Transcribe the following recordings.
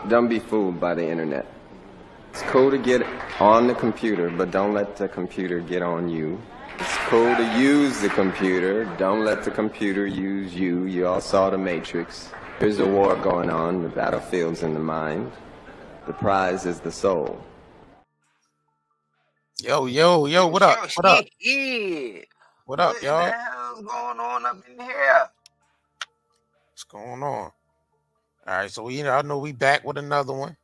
Don't be fooled by the internet. It's cool to get on the computer, but don't let the computer get on you. It's cool to use the computer. Don't let the computer use you. You all saw The Matrix. There's a war going on. The battlefield's in the mind. The prize is the soul. Yo, what up? What up? Yeah. What up, y'all? What the hell's going on up in here? What's going on? All right, so I know we back with another one.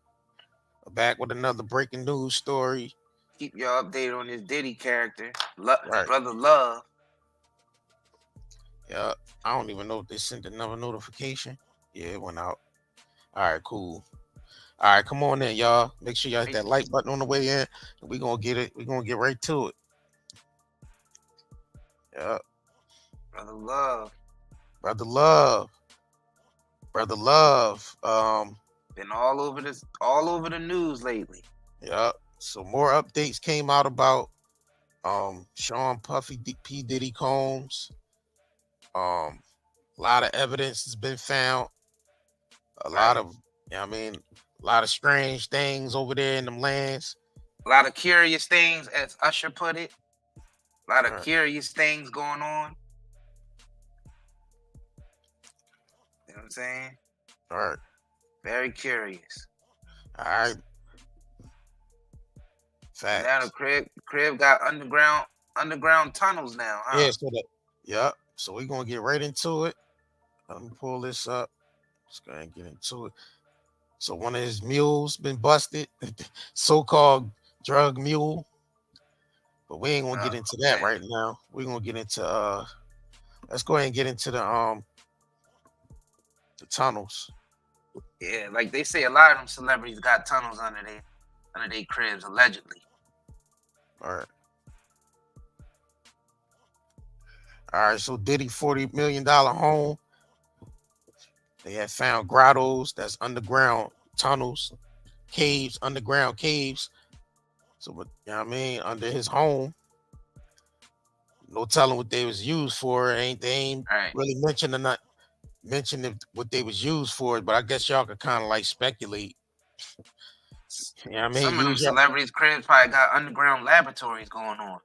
Back with another breaking news story. Keep y'all updated on this Diddy character, Right. Brother Love. Yeah, I don't even know if they sent another notification. Yeah, it went out. All right, cool. All right, come on in, y'all. Make sure y'all hit that like button on the way in. We're gonna get it. We're gonna get right to it. Yeah. Brother Love. Brother Love. Brother Love. Been all over the news lately. Yeah. So more updates came out about Sean Puffy P. Diddy Combs. A lot of evidence has been found. A lot of strange things over there in them lands. A lot of curious things, as Usher put it. A lot of curious things going on. You know what I'm saying? All right. Very curious. All right. Facts. Now the crib got underground tunnels now, huh? Yeah, so we're gonna get right into it. Let me pull this up. Let's go ahead and get into it. So one of his mules been busted, so-called drug mule. But we ain't gonna get into that right now. We're gonna get into let's go ahead and get into the tunnels. Yeah, like they say, a lot of them celebrities got tunnels under their cribs, allegedly. All right, so Diddy $40 million home. They had found grottos, that's underground tunnels, caves, underground caves. So, you know what I mean, under his home. No telling what they was used for. They ain't really mentioned what they was used for, but I guess y'all could kind of like speculate. You know what I mean? Some of them celebrities' cribs probably got underground laboratories going on.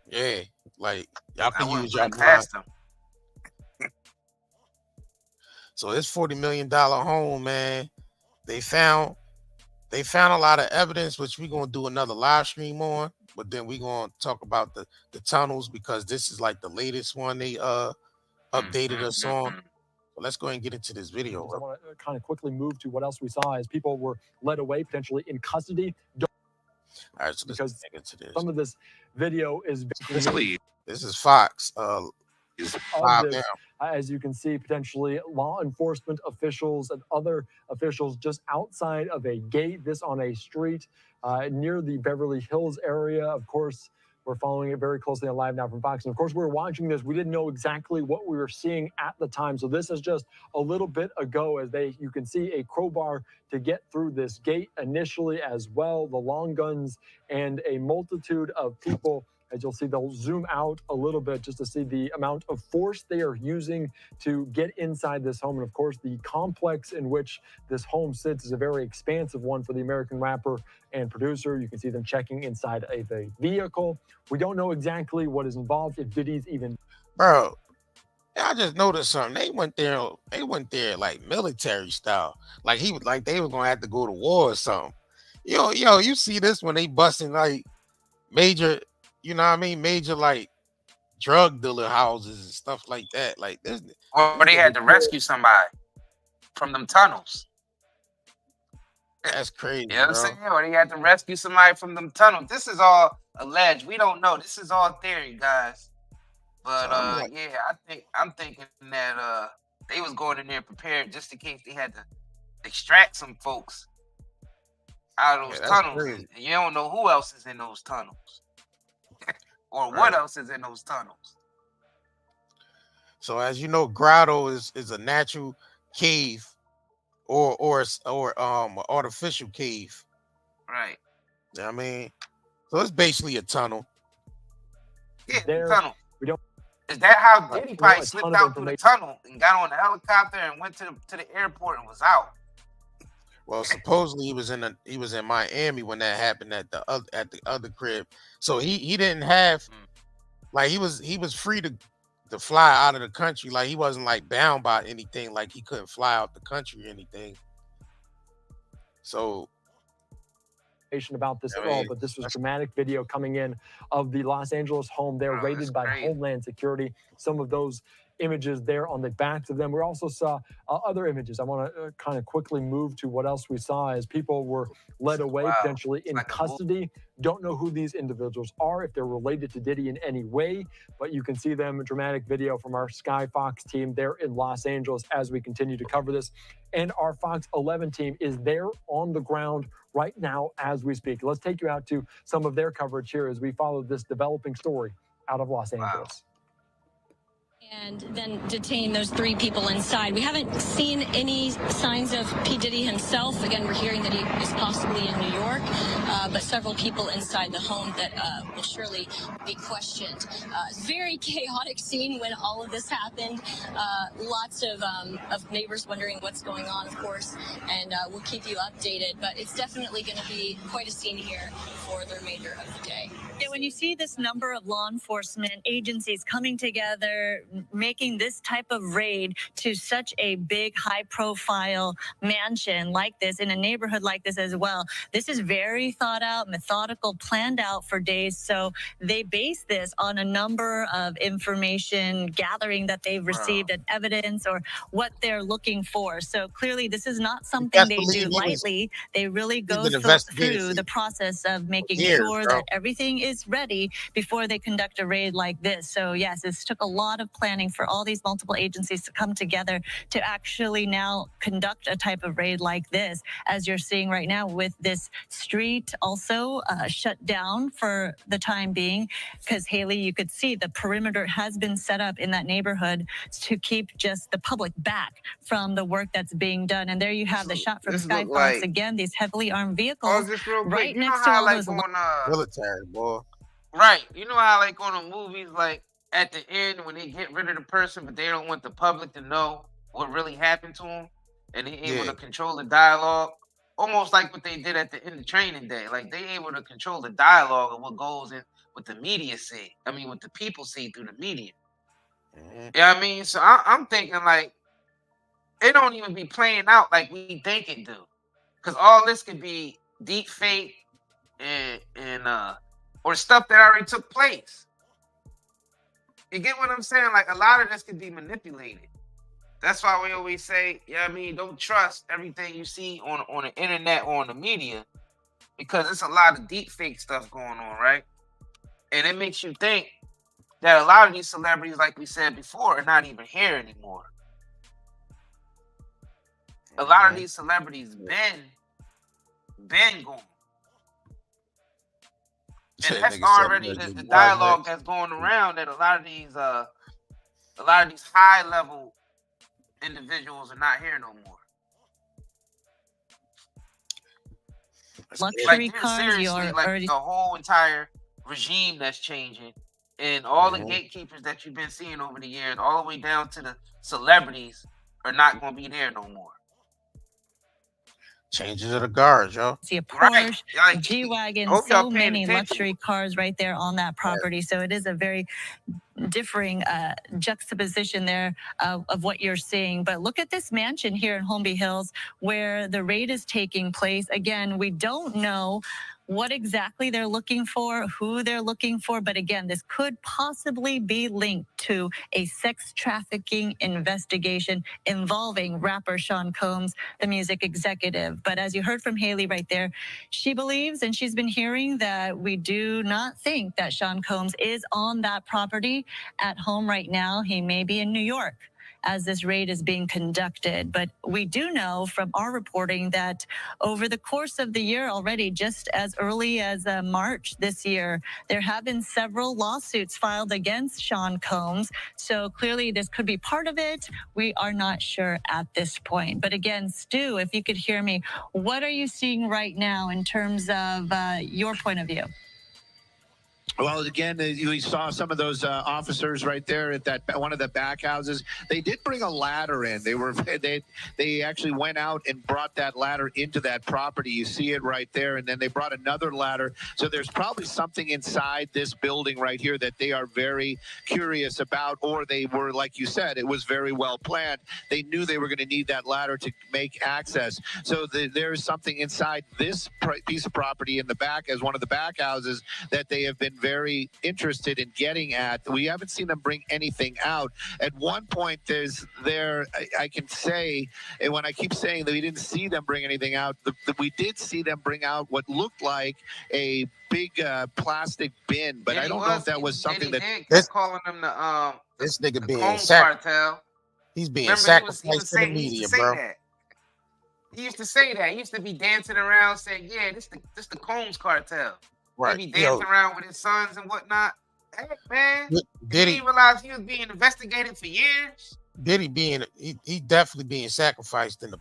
Yeah, like y'all can use y'all past them. So this $40 million home, man, they found a lot of evidence, which we're gonna do another live stream on, but then we're gonna talk about the tunnels because this is like the latest one they updated us on. So let's go ahead and get into this video. I want to kind of quickly move to what else we saw as people were led away, potentially in custody. All right, so because into this. Some of this video is this is Fox. As you can see, potentially law enforcement officials and other officials just outside of a gate, this on a street near the Beverly Hills area. Of course, we're following it very closely on Live Now from Fox. And of course, we were watching this. We didn't know exactly what we were seeing at the time. So this is just a little bit ago as you can see a crowbar to get through this gate initially as well, the long guns and a multitude of people. As you'll see, they'll zoom out a little bit just to see the amount of force they are using to get inside this home. And of course, the complex in which this home sits is a very expansive one for the American rapper and producer. You can see them checking inside of a vehicle. We don't know exactly what is involved, if Diddy's even. Bro, I just noticed something. They went there like military style. Like they were gonna have to go to war or something. Yo, you see this when they busting like major. You know what I mean? Major like drug dealer houses and stuff like that. Like this. Or they had to rescue somebody from them tunnels. That's crazy. You know what I'm saying? Or they had to rescue somebody from them tunnels. This is all alleged. We don't know. This is all theory, guys. But I'm thinking that they was going in there prepared just in case they had to extract some folks out of those tunnels. And you don't know who else is in those tunnels. Or what else is in those tunnels? So as you know, grotto is a natural cave or artificial cave. Right. You know what I mean? So it's basically a tunnel. Yeah, tunnel. Is that how Diddy probably slipped out through the tunnel and got on the helicopter and went to the airport and was out? Well, supposedly he was in Miami when that happened at the other crib. So he didn't have like he was free to fly out of the country. Like he wasn't like bound by anything. Like he couldn't fly out the country or anything. So about this at all, but this was dramatic video coming in of the Los Angeles home. They're raided by Homeland Security. Some of those images there on the backs of them. We also saw other images. I want to kind of quickly move to what else we saw as people were led away, potentially in custody. Don't know who these individuals are, if they're related to Diddy in any way, but you can see them. A dramatic video from our Sky Fox team there in Los Angeles as we continue to cover this. And our Fox 11 team is there on the ground right now as we speak. Let's take you out to some of their coverage here as we follow this developing story out of Los Angeles. And then detain those 3 people inside. We haven't seen any signs of P. Diddy himself. Again, we're hearing that he is possibly in New York, but several people inside the home that will surely be questioned. Very chaotic scene when all of this happened. Lots of neighbors wondering what's going on, of course, and we'll keep you updated. But it's definitely going to be quite a scene here for the remainder of the day. Yeah, when you see this number of law enforcement agencies coming together, making this type of raid to such a big, high-profile mansion like this, in a neighborhood like this as well, this is very thought out, methodical, planned out for days. So they base this on a number of information gathering that they've received and evidence or what they're looking for. So clearly, this is not something they do lightly. They really go through the process of making sure that everything is ready before they conduct a raid like this. So yes, this took a lot of planning for all these multiple agencies to come together to actually now conduct a type of raid like this, as you're seeing right now with this street also shut down for the time being, because Haley, you could see the perimeter has been set up in that neighborhood to keep just the public back from the work that's being done. And there you have the shot from Sky Fox again, these heavily armed vehicles right next to all those military, boy. Right. You know how like on the movies, like at the end when they get rid of the person, but they don't want the public to know what really happened to them, and they able to control the dialogue, almost like what they did at the end of Training Day. Like they able to control the dialogue of what goes in what the media see. I mean, what the people see through the media. Yeah, I mean, so I'm thinking like it don't even be playing out like we think it do, because all this could be deep fake and or stuff that already took place. You get what I'm saying? Like a lot of this could be manipulated. That's why we always say, yeah, I mean, don't trust everything you see on the internet or on the media, because there's a lot of deep fake stuff going on, right? And it makes you think that a lot of these celebrities, like we said before, are not even here anymore. A lot of these celebrities been gone. And that's already the dialogue that's going around, that a lot of these high level individuals are not here no more. Luxury cars, seriously, like the whole entire regime that's changing, and all the gatekeepers that you've been seeing over the years, all the way down to the celebrities, are not going to be there no more. Changes of the guards, yo. See a Porsche, G-Wagon, so many luxury cars right there on that property. So it is a very differing juxtaposition there of what you're seeing. But look at this mansion here in Holmby Hills where the raid is taking place. Again, we don't know what exactly they're looking for, who they're looking for. But again, this could possibly be linked to a sex trafficking investigation involving rapper Sean Combs, the music executive. But as you heard from Haley right there, she believes, and she's been hearing, that we do not think that Sean Combs is on that property at home right now. He may be in New York as this raid is being conducted. But we do know from our reporting that over the course of the year already, just as early as March this year, there have been several lawsuits filed against Sean Combs. So clearly this could be part of it. We are not sure at this point. But again, Stu, if you could hear me, what are you seeing right now in terms of your point of view? Well, again, you saw some of those officers right there at that one of the back houses. They did bring a ladder in. They actually went out and brought that ladder into that property. You see it right there, and then they brought another ladder. So there's probably something inside this building right here that they are very curious about, or they were, like you said, it was very well planned. They knew they were going to need that ladder to make access. So there's something inside this piece of property in the back, as one of the back houses, that they have been very interested in getting at. We haven't seen them bring anything out. At one point, I can say, and when I keep saying that we didn't see them bring anything out, we did see them bring out what looked like a big plastic bin, but I don't know if that was something that kept calling them this nigga being Combs cartel. He's being sacrificed to the media, bro. He used to say that. He used to be dancing around saying, yeah, this the Combs cartel. Right. He be dancing around with his sons and whatnot. Hey, man. Did he realize he was being investigated for years? He definitely being sacrificed in the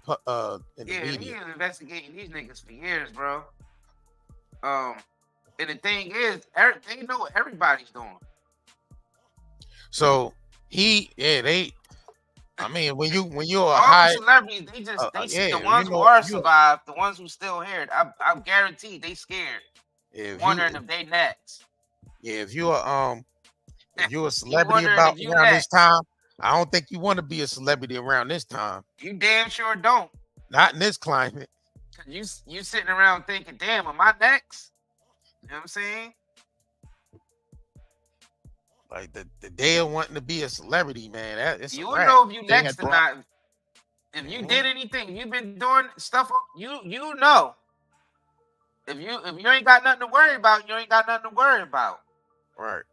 media. He was investigating these niggas for years, bro. And the thing is, they know what everybody's doing. So I mean, when you're a all high celebrities, they see the ones who are survived, the ones who still here. I'm guaranteed they scared. Wondering if they next. Yeah, if you're a celebrity around this time, I don't think you want to be a celebrity around this time. You damn sure don't. Not in this climate. You sitting around thinking, damn, am I next? You know what I'm saying? Like the day of wanting to be a celebrity, man. You will know if you next or not. If you did anything, you've been doing stuff. You know. If you ain't got nothing to worry about, you ain't got nothing to worry about. Right.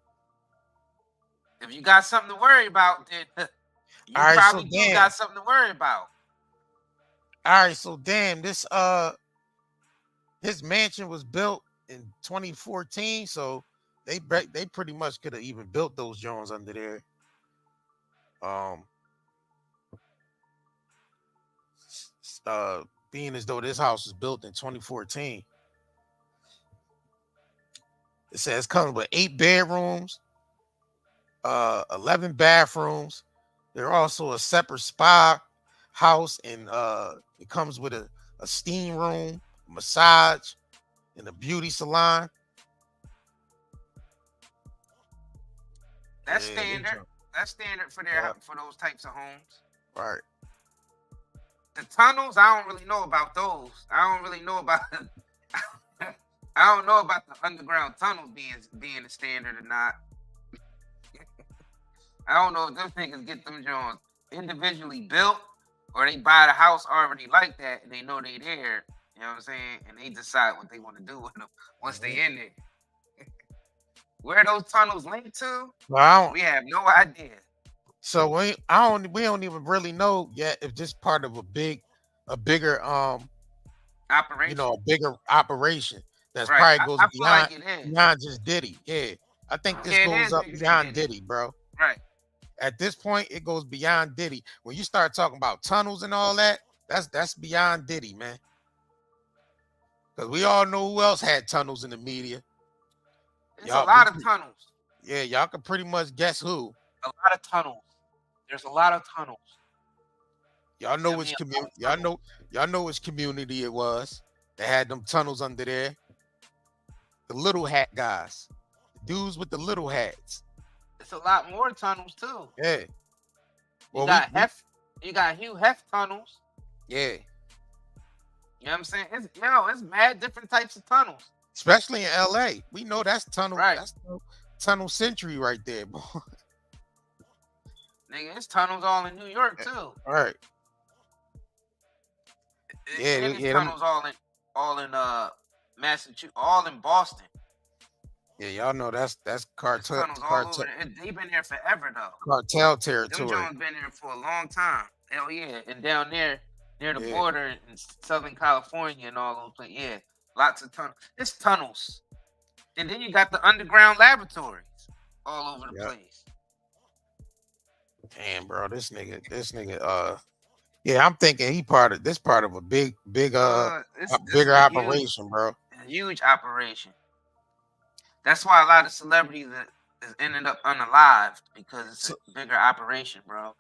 If you got something to worry about, then you probably got something to worry about. All right, so damn, his mansion was built in 2014, so they pretty much could have even built those Jones under there. Being as though this house was built in 2014. It says comes with 8 bedrooms, 11 bathrooms. There's also a separate spa house, and it comes with a steam room, massage, and a beauty salon. That's standard. That's standard for for those types of homes. Right. The tunnels, I don't really know about those. I don't really know about. I don't know about the underground tunnel being a standard or not. I don't know if them niggas get them Jones individually built or they buy the house already like that and they know they there. You know what I'm saying? And they decide what they want to do with them once they in there. Where those tunnels link to, we have no idea. So we don't even really know yet if this part of a bigger operation. You know, a bigger operation. That's right. Probably goes beyond just Diddy. Yeah. I think this goes up beyond Diddy, bro. Right. At this point, it goes beyond Diddy. When you start talking about tunnels and all that, that's beyond Diddy, man. Because we all know who else had tunnels in the media. There's a lot of tunnels. Yeah, y'all can pretty much guess who. A lot of tunnels. There's a lot of tunnels. Y'all know which community. Y'all know which community it was. They had them tunnels under there. The little hat guys, the dudes with the little hats. It's a lot more tunnels too. Yeah. Well, you got Hugh Hef tunnels. Yeah. You know what I'm saying? It's mad different types of tunnels. Especially in LA. We know that's tunnel. Right. That's tunnel century right there, boy. Nigga, it's tunnels all in New York too. All right. Tunnels all in Massachusetts, all in Boston. Yeah, y'all know that's cartel. They've been there forever though. Cartel territory. Them Jones been there for a long time. Hell yeah, and down there near the border in Southern California and all those places. Yeah, lots of tunnels. It's tunnels, and then you got the underground laboratories all over the place. Damn, bro, this nigga. Yeah, I'm thinking he part of a bigger operation, bro. A huge operation. That's why a lot of celebrities is ended up unalived because it's a bigger operation, bro.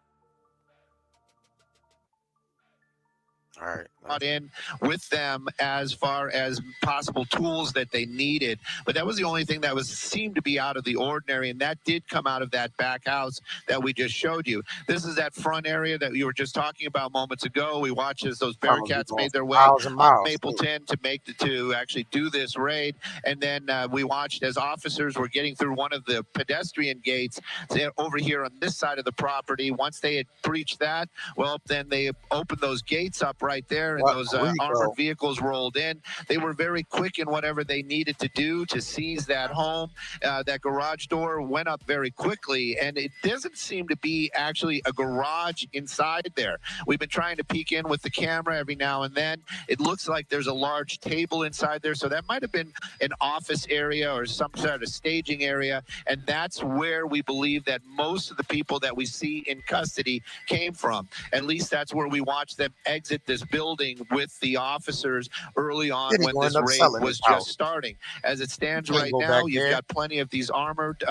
All right. Brought in with them as far as possible tools that they needed, but that was the only thing that seemed to be out of the ordinary, and that did come out of that back house that we just showed you. This is that front area that you were just talking about moments ago. We watched as those Bearcats made their way up Mapleton to actually do this raid, and then we watched as officers were getting through one of the pedestrian gates over here on this side of the property. Once they had breached that, well, then they opened those gates up right there, and those armored vehicles rolled in. They were very quick in whatever they needed to do to seize that home. That garage door went up very quickly, and it doesn't seem to be actually a garage inside there. We've been trying to peek in with the camera every now and then. It looks like there's a large table inside there, so that might have been an office area or some sort of staging area, and that's where we believe that most of the people that we see in custody came from. At least that's where we watched them exit this building with the officers early on when this raid was just starting. As it stands right now, you've got plenty of these armored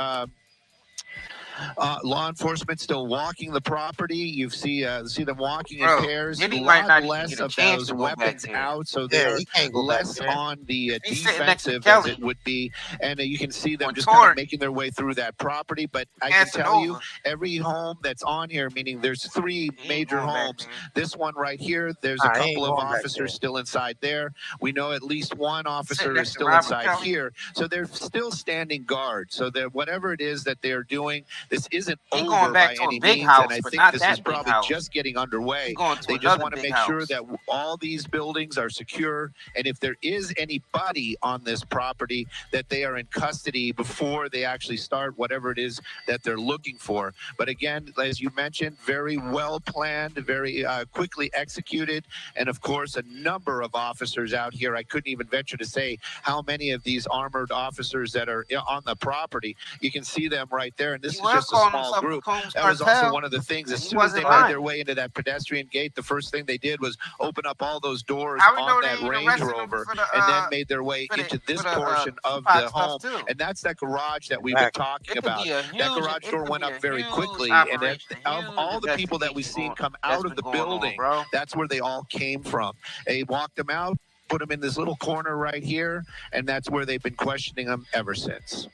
law enforcement still walking the property. You see them walking in pairs. A lot less of those weapons out, so they're less on the defensive as it would be. And you can see them just kind of making their way through that property. But I can tell you, every home that's on here, meaning there's 3 major homes. This one right here, there's a couple of officers still inside there. We know at least one officer is still inside here. So they're still standing guard. So that whatever it is that they're doing, this isn't over by any means, and I think this is probably just getting underway. They just want to make sure that all these buildings are secure, and if there is anybody on this property, that they are in custody before they actually start whatever it is that they're looking for. But again, as you mentioned, very well planned, very quickly executed, and of course, a number of officers out here. I couldn't even venture to say how many of these armored officers that are on the property. You can see them right there, and this is just a small group. That was also one of the things. As soon as they made their way into that pedestrian gate, the first thing they did was open up all those doors on that Range Rover, and then made their way into this portion of the home. And that's that garage that we've been talking about. That garage door went up very quickly, and of all the people that we've seen come out of the building, that's where they all came from. They walked them out, put them in this little corner right here, and that's where they've been questioning them ever since.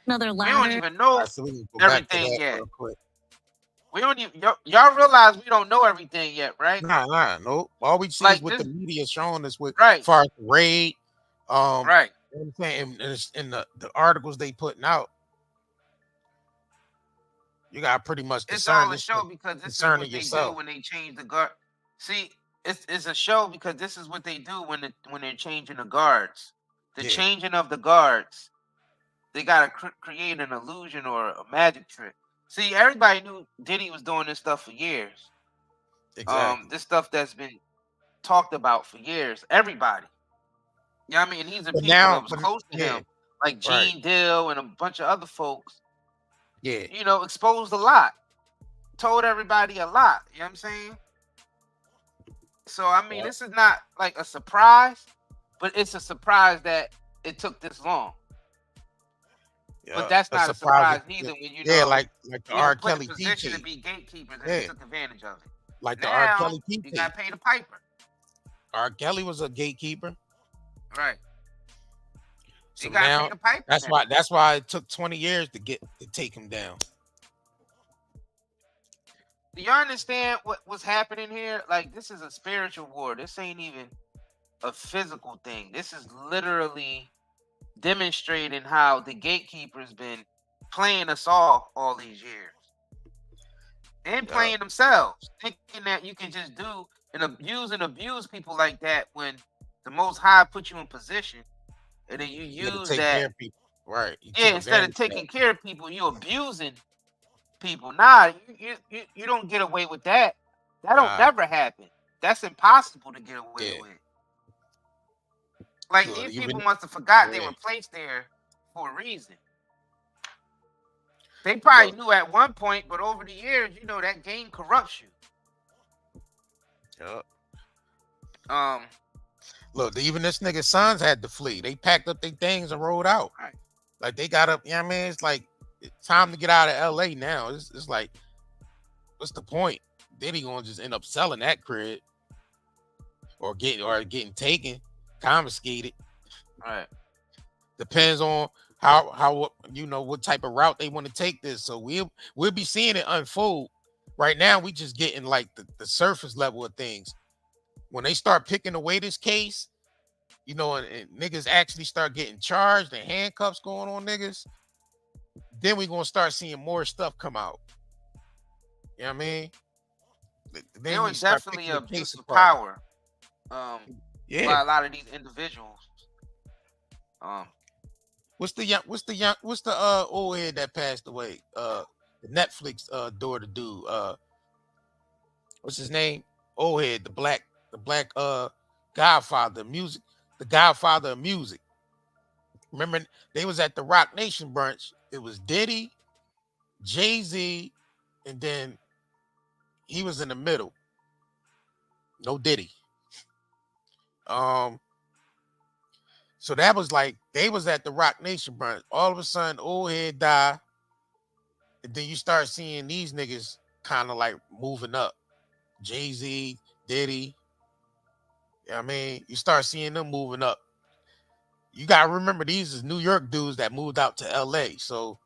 Another ladder. We don't even know everything yet. We don't even, y'all realize we don't know everything yet, right? Nope. All we see is what the media showing us with far as the raid. Right. You know what I'm saying? In the articles they putting out. You got pretty much discern. It's all a show because this is what they do when they change the guard. See, it's a show because this is what they do when they're changing the guards. The changing of the guards. They gotta create an illusion or a magic trick. See, everybody knew Diddy was doing this stuff for years. Exactly. This stuff that's been talked about for years. Everybody. You know what I mean? These are people that was close to him, like Gene Dill and a bunch of other folks. Yeah. You know, exposed a lot. Told everybody a lot. You know what I'm saying? So, I mean, this is not like a surprise, but it's a surprise that it took this long. Yeah, but that's not a surprise neither when you know like the R. Kelly position to be gatekeepers and they took advantage of it. Like now, the R. Kelly you gotta pay the piper. R. Kelly was a gatekeeper. Right. So you gotta pay the piper. That's why it took 20 years to take him down. Do you understand what's happening here? Like, this is a spiritual war. This ain't even a physical thing. This is literally demonstrating how the gatekeepers been playing us off all these years and playing themselves, thinking that you can just do and abuse people like that when the Most High put you in position, and then you use that. Right. Instead of taking care of people, you abusing people. Nah, you don't get away with that. That don't never happen. That's impossible to get away with. Like, these people must have forgot they were placed there for a reason. They probably knew at one point, but over the years, you know, that game corrupts you. Look, even this nigga's sons had to flee. They packed up their things and rode out. Right. Like they got up, I mean, it's like it's time to get out of LA now. It's like, what's the point? Diddy gonna just end up selling that crib or getting taken, confiscated. Right. Depends on how what type of route they want to take this. So we'll be seeing it unfold. Right now, we just getting like the surface level of things. When they start picking away this case, and niggas actually start getting charged and handcuffs going on niggas, then we're gonna start seeing more stuff come out. You know what I mean? Then There was definitely a abuse of power by yeah. a lot of these individuals. What's the old head that passed away? The Netflix daughter dude. What's his name? Old head, the black Godfather of music, the Godfather of music. Remember, they was at the Rock Nation brunch. It was Diddy, Jay-Z, and then he was in the middle. No Diddy. So that was like they was at the Rock Nation brunch. All of a sudden, old head die, and then you start seeing these niggas kind of like moving up. Jay-Z, Diddy. You know what I mean? You start seeing them moving up. You gotta remember these is New York dudes that moved out to LA. So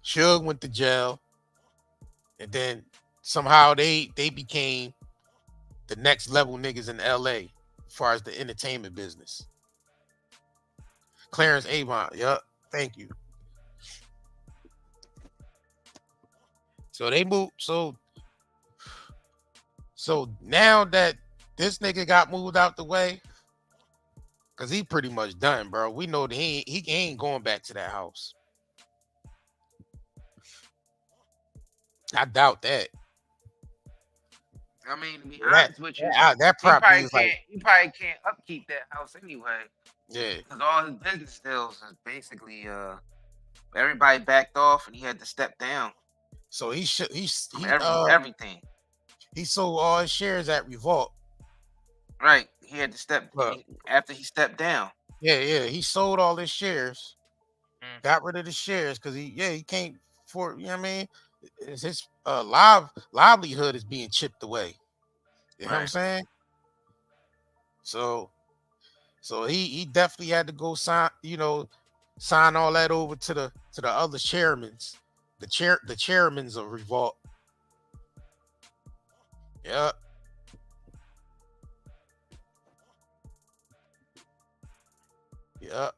Suge went to jail, and then somehow they became the next level niggas in LA as far as the entertainment business. Clarence Avant, yup, thank you. So they moved. So now that this nigga got moved out the way, because he pretty much done, bro. We know that he ain't going back to that house. I doubt that. I mean, to be honest with you, that property you probably can't upkeep that house anyway. Yeah, because all his business deals is basically everybody backed off and he had to step down. So he everything. He sold all his shares at Revolt. Right, he had to step after he stepped down. Yeah, he sold all his shares, got rid of the shares because he can't afford. You know what I mean? His livelihood is being chipped away. You know what I'm saying? So he definitely had to go sign all that over to the other chairmans, the chairmans of Revolt. Yep. Yep.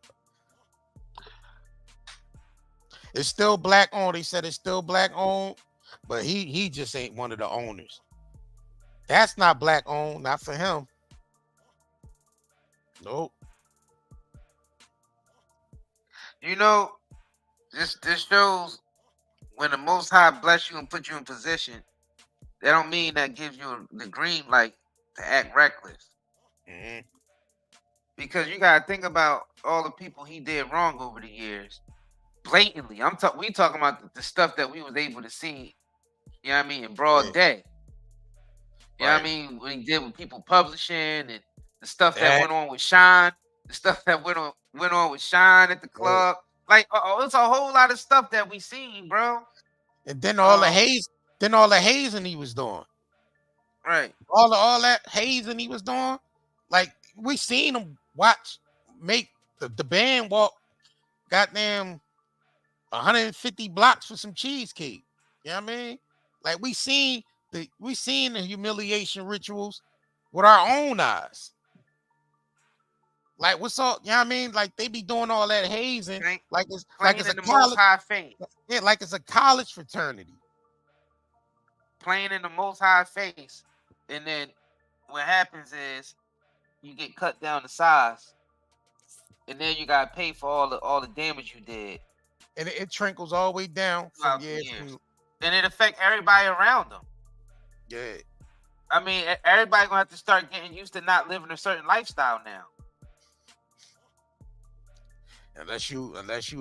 It's still black owned. He said it's still black owned, but he just ain't one of the owners. That's not black owned, not for him. Nope. This shows when the Most High bless you and put you in position, that don't mean that gives you the green light to act reckless. Mm-hmm. Because you gotta think about all the people he did wrong over the years. Blatantly. We talking about the stuff that we was able to see, you know what I mean, in broad day. You know what I mean? When he did with people publishing and the stuff that went on with Sean, the stuff that went on with Sean at the club. Like, it's a whole lot of stuff that we seen, bro. And then all the hazing he was doing. Right. All that hazing he was doing. Like, we seen him make the band walk goddamn 150 blocks for some cheesecake. You know what I mean? Like, we seen the humiliation rituals with our own eyes. Like, what's all, you know what I mean? Like, they be doing all that hazing like it's a college, high faith. Yeah, like it's a college fraternity. Playing in the most high face. And then what happens is you get cut down to size. And then you gotta pay for all the damage you did. And it trickles all the way down from years. And it affects everybody around them. Yeah. I mean, everybody gonna have to start getting used to not living a certain lifestyle now. Unless you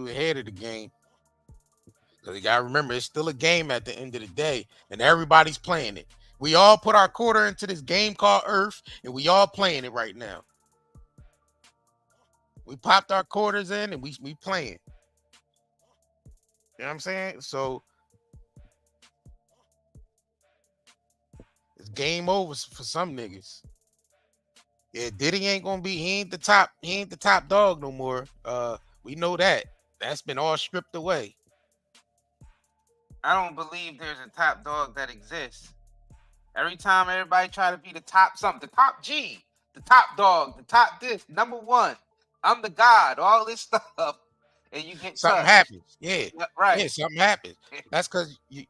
ahead of the game. Because you gotta remember, it's still a game at the end of the day, and everybody's playing it. We all put our quarter into this game called Earth, and we all playing it right now. We popped our quarters in and we playing. You know what I'm saying? So it's game over for some niggas. Yeah, Diddy ain't gonna be. He ain't the top dog no more. We know that. That's been all stripped away. I don't believe there's a top dog that exists. Every time everybody try to be the top something, the top G, the top dog, the top this, number one, I'm the God, all this stuff, and you get Something touched. happens. Yeah. Right. Yeah, something happens. That's because you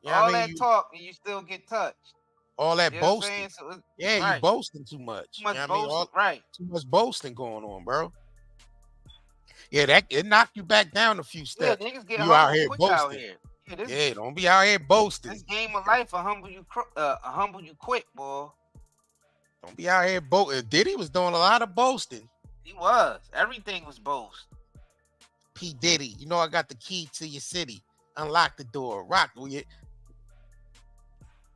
all I mean, that talk and you still get touched. All that You boasting. So yeah, right. You boasting too much. Too much boasting, right. Too much boasting going on, bro. Yeah, it knocked you back down a few steps. Yeah, niggas get you out here quick boasting. Out here. Yeah, don't be out here boasting. This game of life will humble you quick, boy. Don't be out here boasting. Diddy was doing a lot of boasting. He was. Everything was boast. P. Diddy, you know I got the key to your city. Unlock the door. Rock with it.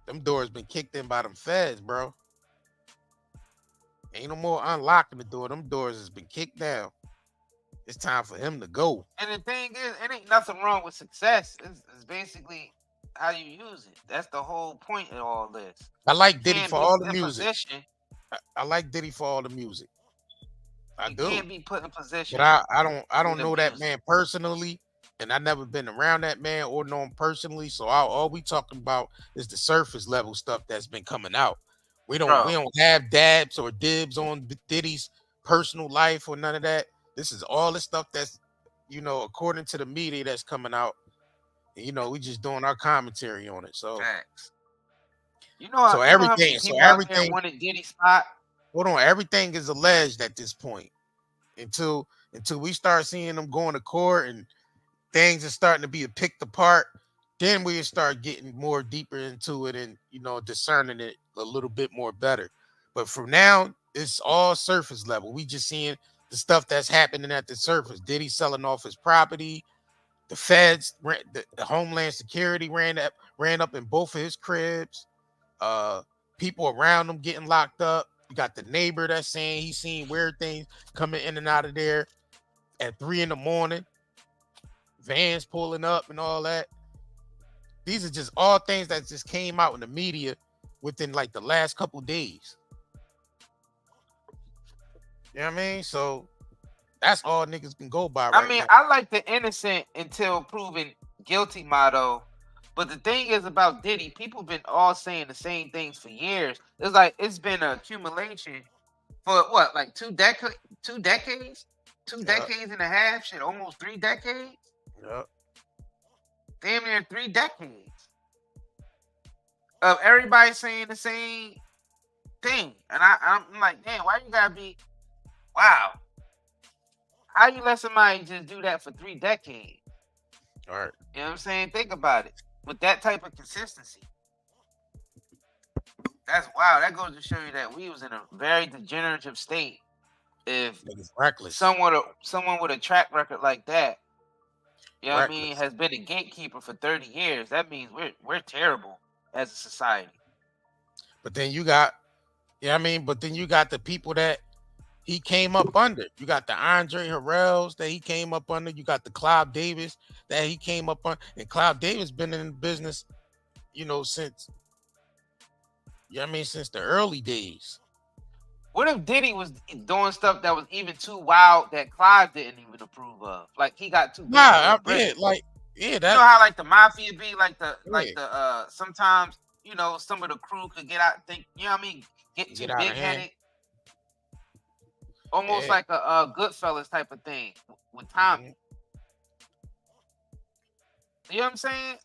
Them doors been kicked in by them feds, bro. Ain't no more unlocking the door. Them doors has been kicked down. It's time for him to go. And the thing is, it ain't nothing wrong with success. It's basically how you use it. That's the whole point of all this. I like Diddy for all the music. I like Diddy for all the music. I do. Can't be put in position. But I don't know that man personally, and I never been around that man or know him personally. So all we talking about is the surface level stuff that's been coming out. We don't have dabs or dibs on Diddy's personal life or none of that. This is all the stuff that's, according to the media that's coming out. And, we just doing our commentary on it. So, facts. So everything wanted Diddy spot. Hold on, everything is alleged at this point. Until we start seeing them going to court and things are starting to be picked apart, then we start getting more deeper into it and discerning it a little bit more better. But for now, it's all surface level. We just seeing the stuff that's happening at the surface. Diddy selling off his property. The feds, the Homeland Security ran up in both of his cribs. People around him getting locked up. You got the neighbor that's saying he's seen weird things coming in and out of there at 3 a.m. Vans pulling up and all that. These are just all things that just came out in the media within like the last couple days. You know what I mean? So that's all niggas can go by right now. I like the innocent until proven guilty motto. But the thing is about Diddy, people been all saying the same things for years. It's like it's been an accumulation for what, like 2 decades? 2 decades? 2 decades and a half? Shit, almost 3 decades? Yep. Damn near 3 decades. Of everybody saying the same thing. And I'm like, damn, why you gotta be wow. How you let somebody just do that for 3 decades? All right. You know what I'm saying? Think about it. With that type of consistency. That's wow. That goes to show you that we was in a very degenerative state. If reckless. Someone with a track record like that, you know what I mean, has been a gatekeeper for 30 years, that means we're terrible as a society. But then you got, but then you got the people that he came up under. You got the Andre Harrells that he came up under. You got the Clive Davis that he came up on. And Clive Davis been in business, since, since the early days. What if Diddy was doing stuff that was even too wild that Clive didn't even approve of? Like he got too big. You know how like the mafia be like the sometimes, some of the crew could get out, think, get too big headed. Almost like a Goodfellas type of thing with Tommy. You know what I'm saying?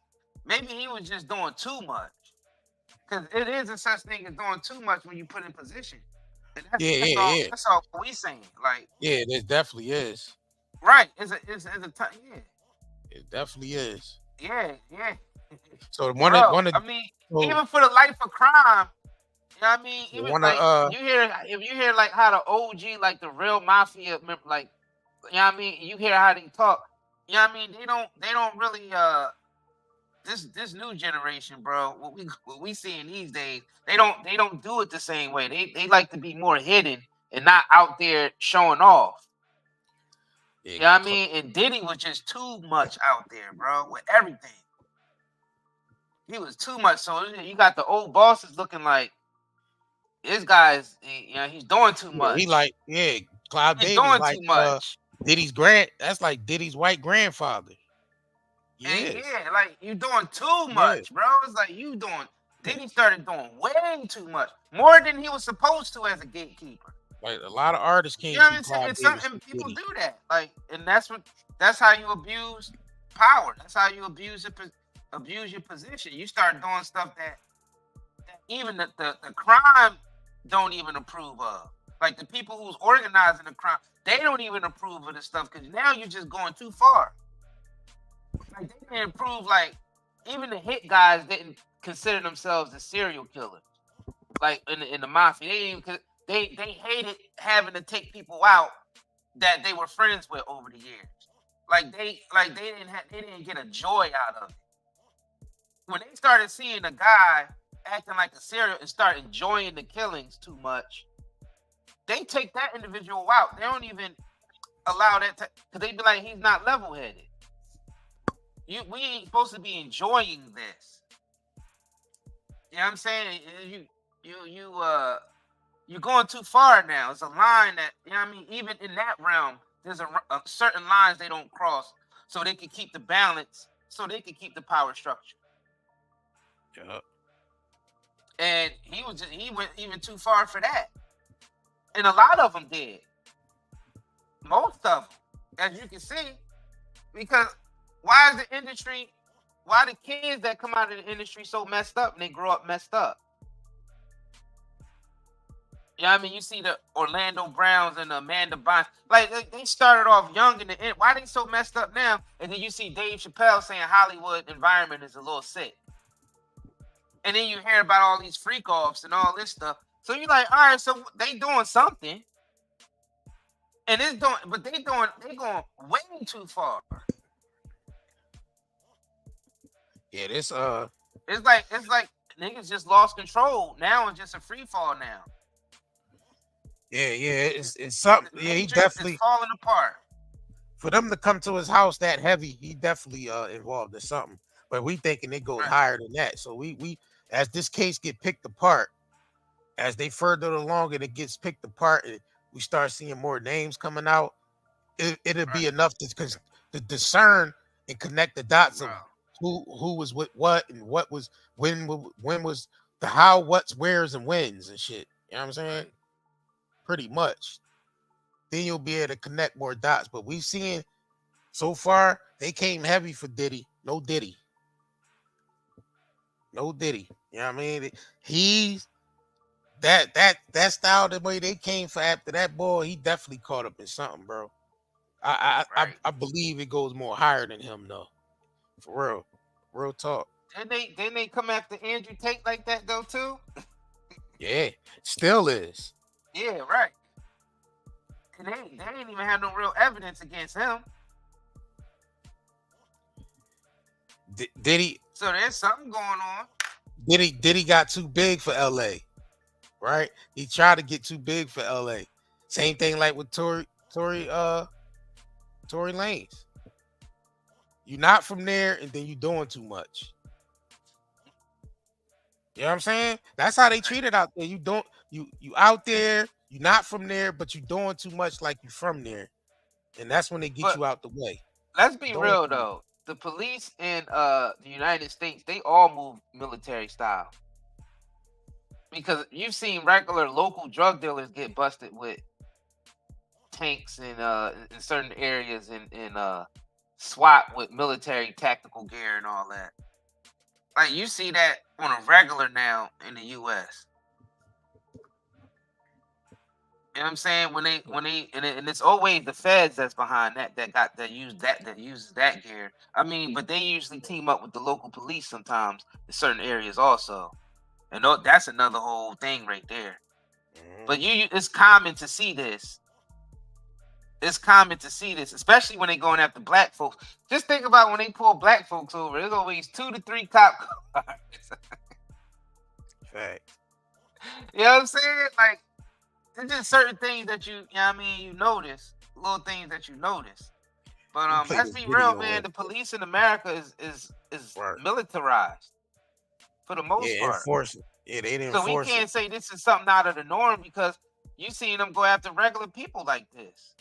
Maybe he was just doing too much. Because it is a such thing as doing too much when you put in position. That's all we saying. Like, yeah, there definitely is. Right. It's a yeah. It definitely is. Yeah. So even for the life of crime, you know what I mean? Even if you hear like how the OG, like the real mafia, like, you know what I mean? You hear how they talk. You know what I mean? They don't really this new generation, bro. What we seeing these days, they don't do it the same way. They like to be more hidden and not out there showing off. Yeah, I mean, and Diddy was just too much out there, bro, with everything. He was too much. So you got the old bosses looking like this guy's, he's doing too much. He like, Clive He's Davis doing like too much. Diddy's that's like Diddy's white grandfather. And Yes. yeah, like you doing too much, bro. It's like you doing. Diddy started doing way too much, more than he was supposed to as a gatekeeper. Like a lot of artists came. You know what I'm saying? And people do that. Like, and that's how you abuse power. That's how you abuse your position. You start doing stuff that even the crime don't even approve of. Like the people who's organizing the crime, they don't even approve of this stuff because now you're just going too far. Like they didn't approve. Like even the hit guys didn't consider themselves a serial killer. Like in the mafia, they hated having to take people out that they were friends with over the years. Like they didn't get a joy out of it. When they started seeing a guy acting like a serial and start enjoying the killings too much, they take that individual out. They don't even allow that because they be like, he's not level-headed. We ain't supposed to be enjoying this. You know what I'm saying? You're going too far now. It's a line that, you know what I mean? Even in that realm, there's a certain lines they don't cross so they can keep the balance, so they can keep the power structure. Yeah. And he went even too far for that. And a lot of them did. Most of them, as you can see, because why is the industry, why the kids that come out of the industry so messed up and they grow up messed up? You know what I mean? You see the Orlando Browns and the Amanda Bynes. Like, they started off young in the end. Why they so messed up now? And then you see Dave Chappelle saying Hollywood environment is a little sick. And then you hear about all these freak offs and all this stuff. So you're like, all right, so they doing something. And it's doing, but they going way too far. Yeah, this It's like niggas just lost control. Now it's just a free fall now. Yeah, it's something. Yeah, he definitely falling apart. For them to come to his house that heavy, he definitely involved in something. But we thinking it goes higher than that. So we as this case get picked apart, as they further along and it gets picked apart, and we start seeing more names coming out, it'll be enough to discern and connect the dots of who was with what and what was when was the how, what's, where's, and when's and shit. You know what I'm saying? Pretty much. Then you'll be able to connect more dots. But we've seen so far they came heavy for Diddy. No Diddy. No Diddy. You know what I mean? He's that style, the way they came for after that boy, he definitely caught up in something, bro. I believe it goes more higher than him though. For real. Real talk. Didn't they come after Andrew Tate like that though too? Yeah, still is. Yeah, right. And they ain't even have no real evidence against him. Diddy. So there's something going on. Diddy got too big for LA, right? He tried to get too big for LA. Same thing like with Tory Lanez. You're not from there, and then you're doing too much. You know what I'm saying? That's how they treat it out there. You out there, you're not from there, but you're doing too much like you're from there. And that's when they get you out the way. Let's be real though. The police in the United States, they all move military style. Because you've seen regular local drug dealers get busted with tanks in certain areas and SWAT with military tactical gear and all that. Like you see that on a regular now in the US. You know what I'm saying? When they and it's always the feds that's behind that uses that gear. I mean, but they usually team up with the local police sometimes in certain areas also. And that's another whole thing right there. Mm-hmm. But it's common to see this. It's common to see this, especially when they're going after black folks. Just think about when they pull black folks over. There's always 2 to 3 cop cars. Fact. You know what I'm saying? Like, there's just certain things that you know what I mean, you notice. Little things that you notice. But let's be real, man. The police in America is militarized for the most part. Enforce it. Yeah, they didn't So we enforce can't it. say this is something out of the norm because you seen them go after regular people like this.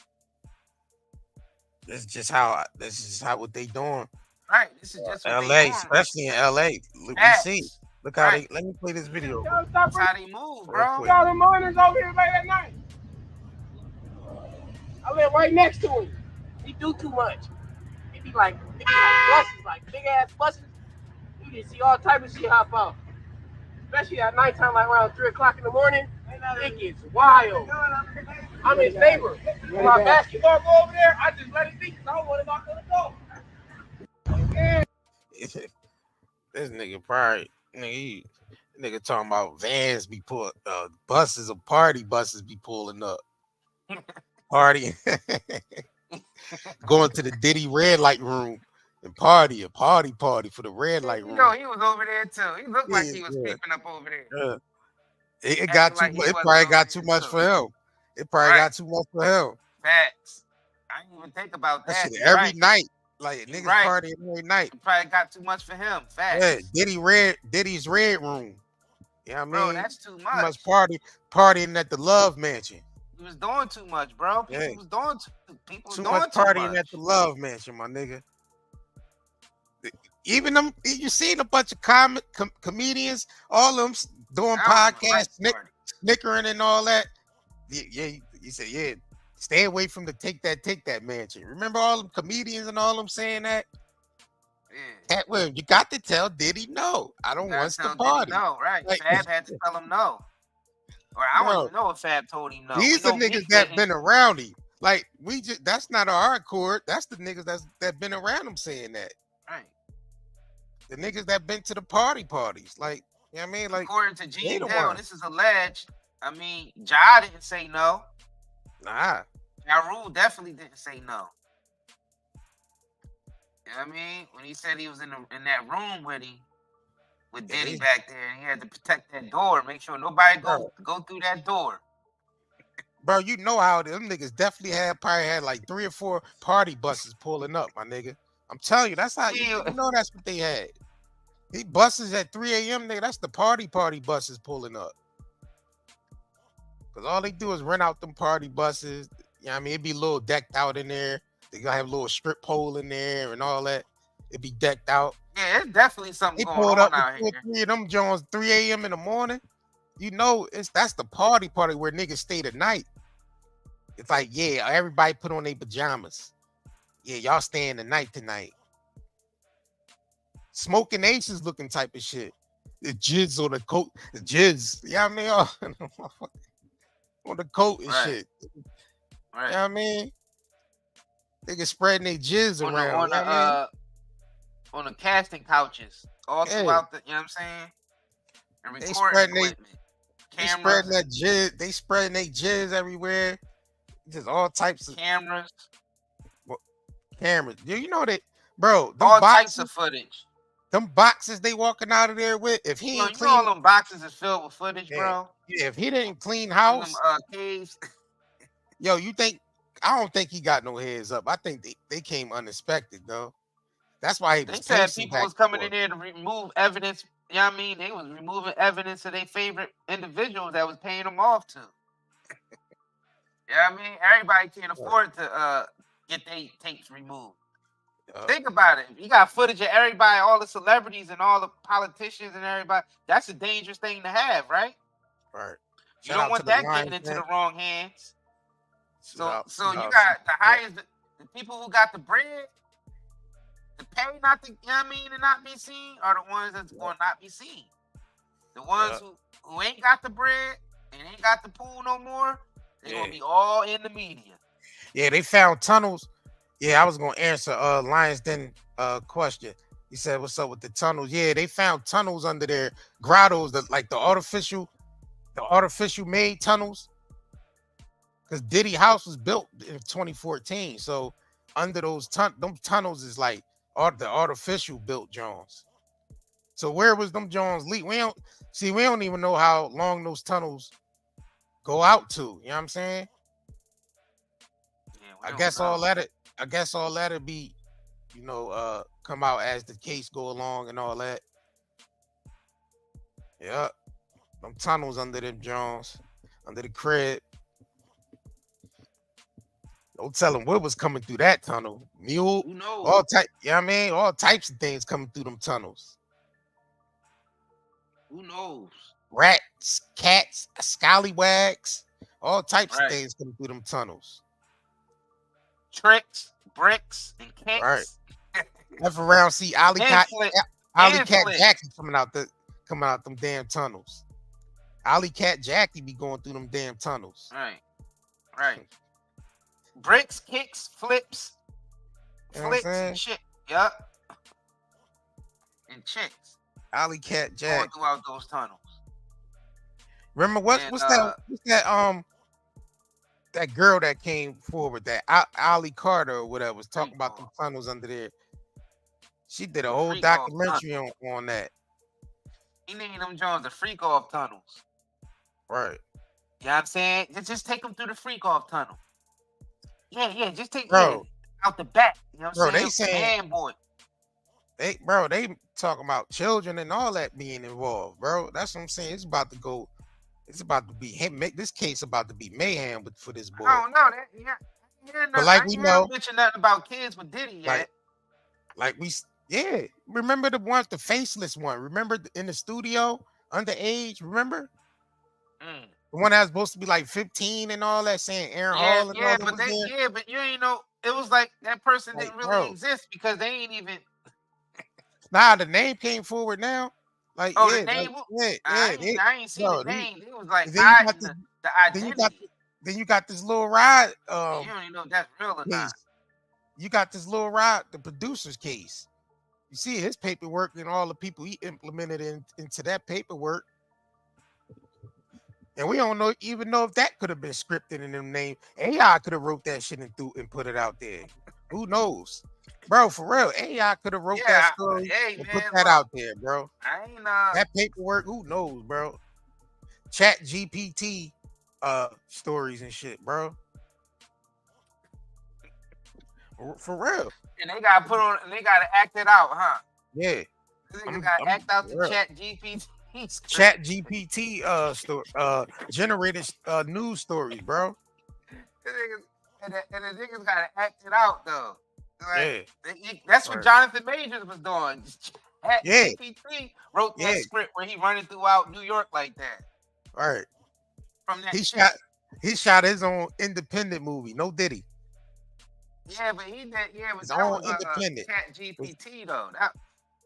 This is how what they doing. Right. This is just what LA, they doing. especially in LA. Look, we see. Look how they. Let me play this video. That's how they move, bro. Y'all the mornings over here late at night. I live right next to him. He do too much. It be like buses, like big ass buses. You can see all type of shit hop out. Especially at nighttime, like around 3 o'clock in the morning. It gets wild. I'm his neighbor. When my basketball go over there, I just let it be because I don't want to knock on the door. Yeah. This nigga probably nigga talking about vans be pulled, buses or party buses be pulling up. Party going to the Diddy red light room and party for the red light room. You know, he was over there too. He looked like he was creeping up over there. Yeah. It got too much. It probably got too much for him. It probably got too much for him. Facts. I didn't even think about that. Shit, every night, like niggas partying every night. It probably got too much for him. Facts. Yeah, Diddy's red room. You know what I mean? Bro, that's too much. Partying at the Love Mansion. He was doing too much, bro. People was doing too much partying at the Love Mansion, my nigga. Even them, you seen a bunch of comedians, all of them doing podcasts, snickering and all that. Yeah, you said, stay away from the take that mansion. Remember all them comedians and all them saying that? Yeah. Well, you got to tell Diddy no. I don't want to party. No, right. Like, Fab had to tell him no. Or I don't even know if Fab told him no. These are niggas that been around him. Like that's not our accord. That's the niggas that been around him saying that. Right. The niggas that been to the parties. Like, you know what I mean? Like, according to Gene Dell, this is alleged. I mean, Ja didn't say no. Nah. Ja Rule definitely didn't say no. You know what I mean? When he said he was in that room with Diddy back there, and he had to protect that door, make sure nobody go through that door. Bro, you know how them niggas definitely probably had like 3 or 4 party buses pulling up, my nigga. I'm telling you, that's how you know that's what they had. These buses at 3 a.m., nigga, that's the party buses pulling up. Because all they do is rent out them party buses. You know what I mean? It'd be a little decked out in there. They gonna have a little strip pole in there and all that. It'd be decked out. Yeah, it's definitely something going on out here. 3 of them Jones, 3 a.m. in the morning. You know, that's the party where niggas stay the night. It's like, yeah, everybody put on their pajamas. Yeah, y'all staying the night tonight. Smoking Aces looking type of shit. The jizz on the coat. The jizz. Yeah, you know what I mean? On the coat and shit. Right. You know what I mean? Niggas spreading their jizz around. On the casting couches. All throughout the, you know what I'm saying? And recording equipment. Cameras. They spreading their jizz everywhere. Just all types of cameras. You know that, bro. All types of footage. Them boxes they walking out of there with. If he ain't clean, all them boxes is filled with footage, bro. Yeah, if he didn't clean house, them, caves. Yo, I don't think he got no heads up. I think they came unexpected, though. That's why he was. They said people was coming in there to remove evidence. You know what I mean? They was removing evidence of their favorite individuals that was paying them off to. You know what I mean? Everybody can't afford to get their tapes removed. Think about it. You got footage of everybody, all the celebrities and all the politicians and everybody. That's a dangerous thing to have, right? Right. You don't want that getting into the wrong hands. So you got the highest, the people who got the bread to pay not to, you know what I mean, and not be seen are the ones that's going to not be seen. The ones who ain't got the bread and ain't got the pool no more, they're going to be all in the media. Yeah, they found tunnels. Yeah, I was going to answer Lions Den question. He said, what's up with the tunnels? Yeah, they found tunnels under their grottos, like the artificial made tunnels. Because Diddy house was built in 2014. So under those tunnels is like the artificial built Jones. So where was them Jones leak? We don't even know how long those tunnels go out to. You know what I'm saying? Yeah, I guess all that I guess all that'll be, come out as the case go along and all that. Yeah, them tunnels under them Jones, under the crib. Don't tell them what was coming through that tunnel. Mule, Who knows? all type. Yeah, I mean, all types of things coming through them tunnels. Who knows? Rats, cats, scallywags, all types of Right. things coming through them tunnels. Tricks, bricks, and kicks. Right. F around, see Alley Cat Jackie coming out them damn tunnels. Alley Cat Jackie be going through them damn tunnels. Right. Bricks, kicks, flips, and shit. Yup. And chicks. Alley Cat Jack. Going throughout those tunnels. Remember what's that that girl that came forward, that Ali Carter or whatever, was talking about them tunnels under there. She did a whole documentary on that. He named them Jones the freak off tunnels. Right. You know what I'm saying? Just take them through the freak off tunnel. Yeah, just take them out the back. You know what I'm saying? They saying, boy. They talking about children and all that being involved, bro. That's what I'm saying. It's about to be him. This case about to be mayhem for this boy. Oh no, but like we know, mention nothing about kids with Diddy yet. Remember the faceless one? Remember in the studio, underage? Remember the one that was supposed to be like 15 and all that, saying Aaron Hall and all that. But you ain't know. It was like that person didn't really exist because they ain't even. Nah, the name came forward now. Like, the name? I ain't seen the name. It was like the identity. Then you got this little ride. You don't even know if that's real or not. You got this little ride, the producer's case. You see his paperwork and all the people he implemented into that paperwork. And we don't even know if that could have been scripted in them name. AI could have wrote that shit and put it out there. Who knows? Bro, for real, AI could have wrote that story and put that out there, bro. I ain't that paperwork, who knows, bro? Chat GPT stories and shit, bro. For real. And they gotta they gotta act it out, huh? Yeah. They gotta act out the Chat GPT. Chat GPT generated news stories, bro. And the niggas gotta act it out though. Like, that's what Jonathan Majors was doing. GPT wrote that script where he running throughout New York like that. Right. From that he shot his own independent movie, no Diddy. Yeah, but he did. Yeah, but his that own was independent. Chat GPT though.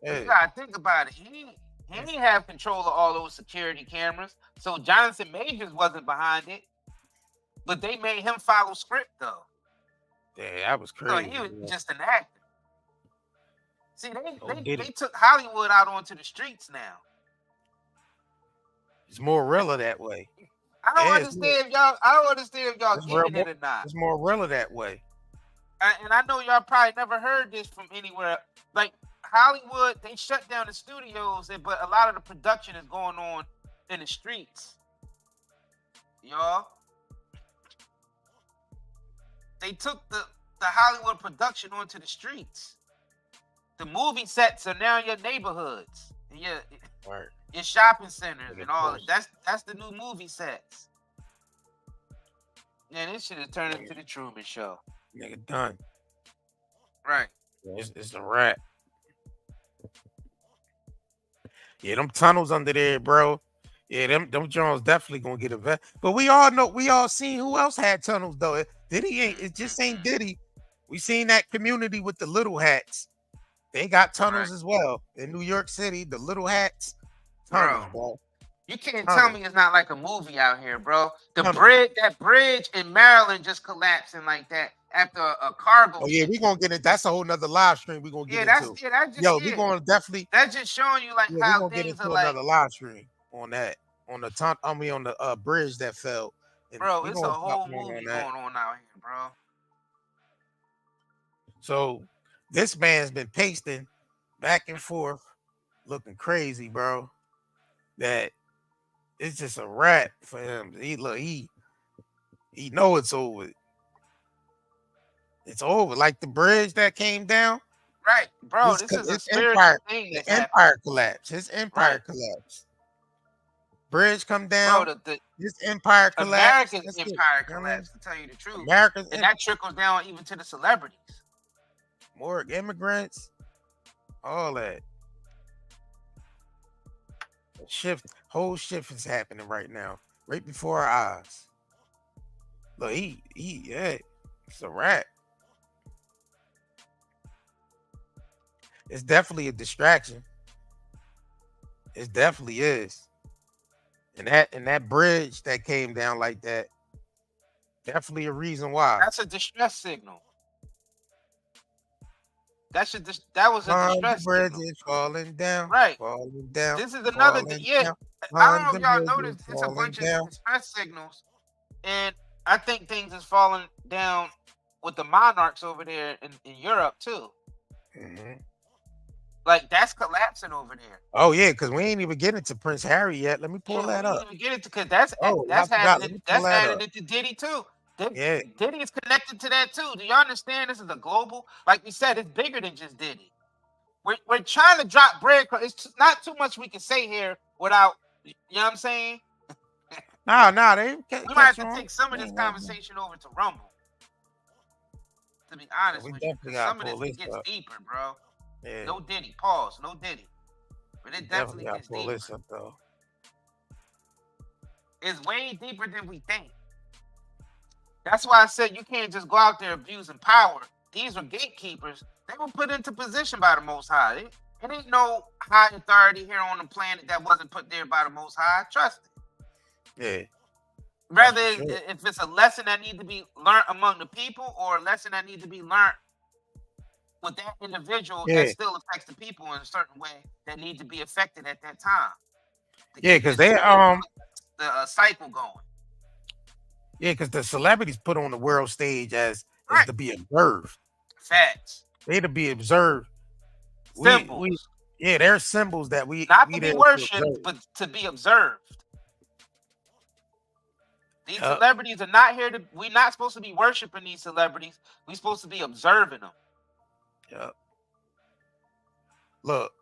You gotta think about it. He didn't have control of all those security cameras, so Jonathan Majors wasn't behind it. But they made him follow script though. Yeah, that was crazy. So he was just an actor. See, they took Hollywood out onto the streets now. It's more realer that way. I don't understand if y'all getting it or not. It's more realer that way. And I know y'all probably never heard this from anywhere. Like Hollywood, they shut down the studios, but a lot of the production is going on in the streets. Y'all. They took the Hollywood production onto the streets. The movie sets are now your neighborhoods, and your shopping centers, and all. That's the new movie sets. Man, this shit is turning into the Truman Show. Nigga done. Right. It's a wrap. Yeah, them tunnels under there, bro. Yeah, them Jones definitely gonna get a vet. But we all seen who else had tunnels though. It just ain't Diddy. We seen that community with the little hats. They got tunnels as well in New York City. The little hats, tunnels, bro. You can't tell me it's not like a movie out here, bro. That bridge in Maryland just collapsing like that after a cargo. Oh yeah, we gonna get it. That's a whole nother live stream. We gonna get into. We gonna definitely. That's just showing you like how we gonna things get into are like. Another live stream on that, on the bridge that fell. Bro, it's a whole movie going on out here, bro. So this man's been pasting back and forth, looking crazy, bro. That it's just a wrap for him. He know it's over. It's over. Like the bridge that came down. Right, bro. This is a spiritual empire, thing the that's empire happening. collapsed. His empire Right, collapsed. Bridge come bro. down. The His empire collapsed. America's That's it. empire You know what I mean? collapsed, to tell you the truth, America's and that trickles down even to the celebrities. more immigrants, all that. Whole shift is happening right now, right before our eyes. Look, yeah, it's a wrap. It's definitely a distraction. It definitely is. And that bridge that came down like that, definitely a reason why. That's a distress signal. That was a distress bridge signal. is falling down. Right. Falling down. This is another I don't know if y'all noticed, it's a bunch of distress signals, and I think things is falling down with the monarchs over there in Europe too. Mm-hmm. Like that's collapsing over there. Oh yeah, because we ain't even getting to Prince Harry yet. Let me pull that up. We ain't even get it because that's happening. That's added into Diddy too. Diddy is connected to that too. Do you understand? This is a global. Like we said, it's bigger than just Diddy. We're trying to drop bread. It's not too much we can say here without. You know what I'm saying? No, we might have to take some of this conversation over to Rumble. To be honest with you, some of this gets deeper, bro. Yeah. No Diddy. Pause. No Diddy. But it definitely gets deeper. This up, though. It's way deeper than we think. That's why I said you can't just go out there abusing power. These were gatekeepers. They were put into position by the Most High. It ain't no high authority here on the planet that wasn't put there by the Most High. Trust it. Yeah. Rather, if it's a lesson that needs to be learned among the people or a lesson that needs to be learned with that individual that still affects the people in a certain way that need to be affected at that time. Because they the cycle going. Yeah, because the celebrities put on the world stage as to be observed. Facts. They to be observed. Symbols. They're symbols that we not to be worshipped, but to be observed. These celebrities are not here to. We're not supposed to be worshiping these celebrities. We're supposed to be observing them. Yep. Look,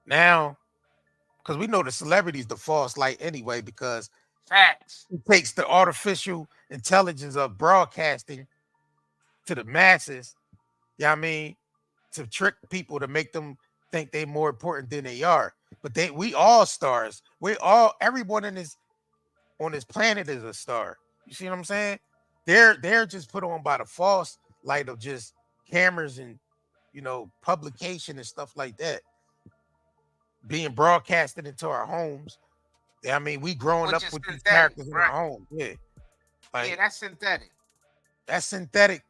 now, because we know the celebrities the false light anyway, because facts. It takes the artificial intelligence of broadcasting to the masses. You know what I mean? To trick people to make them think they're more important than they are. But we all stars. Everyone on this planet is a star. You see what I'm saying? They're just put on by the false light of just cameras and publication and stuff like that being broadcasted into our homes. I mean, we growing up with these characters in our home. Yeah. That's synthetic. That's synthetic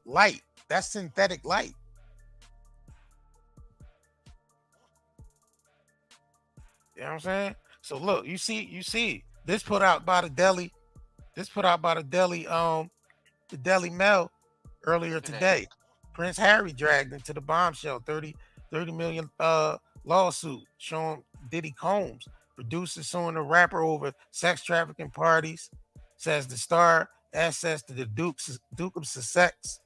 light. That's synthetic light. You know what I'm saying? So look, you see this put out by the Daily Mail earlier today. Prince Harry dragged into the bombshell 30 million lawsuit showing Diddy Combs. Producers suing the rapper over sex trafficking parties. Says the star access to the Duke of Sussex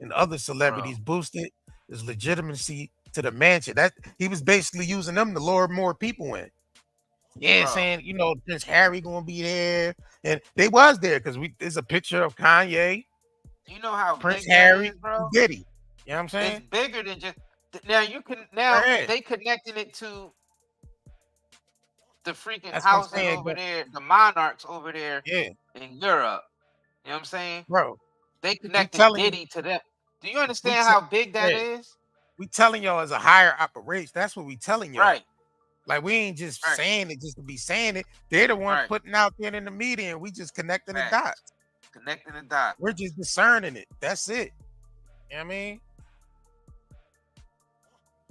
and other celebrities boosted his legitimacy to the mansion. That he was basically using them to lure more people in. Yeah, saying Prince Harry gonna be there, and they was there because there's a picture of Kanye. You know how Prince big Harry, that is, bro? Diddy. You know what I'm saying? It's bigger than just they connecting it to the freaking houses over there, the monarchs over there in Europe. You know what I'm saying? Bro. They connected Diddy to that. Do you understand how big that is? We telling y'all as a higher operation. That's what we telling y'all. Right. Like we ain't just saying it just to be saying it. They're the one putting out there in the media, and we just connecting the dots. Connecting the dots. We're just discerning it. That's it. You know what I mean?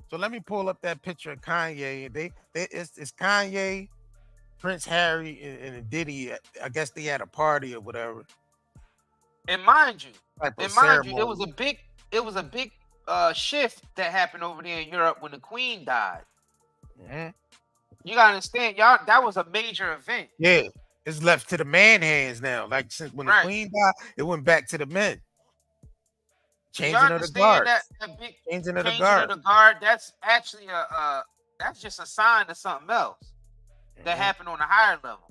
So let me pull up that picture of Kanye. It's Kanye, Prince Harry, and Diddy. I guess they had a party or whatever. And mind you, it was a big shift that happened over there in Europe when the Queen died. Mm-hmm. You gotta understand, y'all. That was a major event. Yeah, it's left to the man hands now. Like since when the Queen died, it went back to the men. You Changing of the understand guards. that big Changing of the changing of guard. the guard? That's actually that's just a sign of something else that happened on a higher level.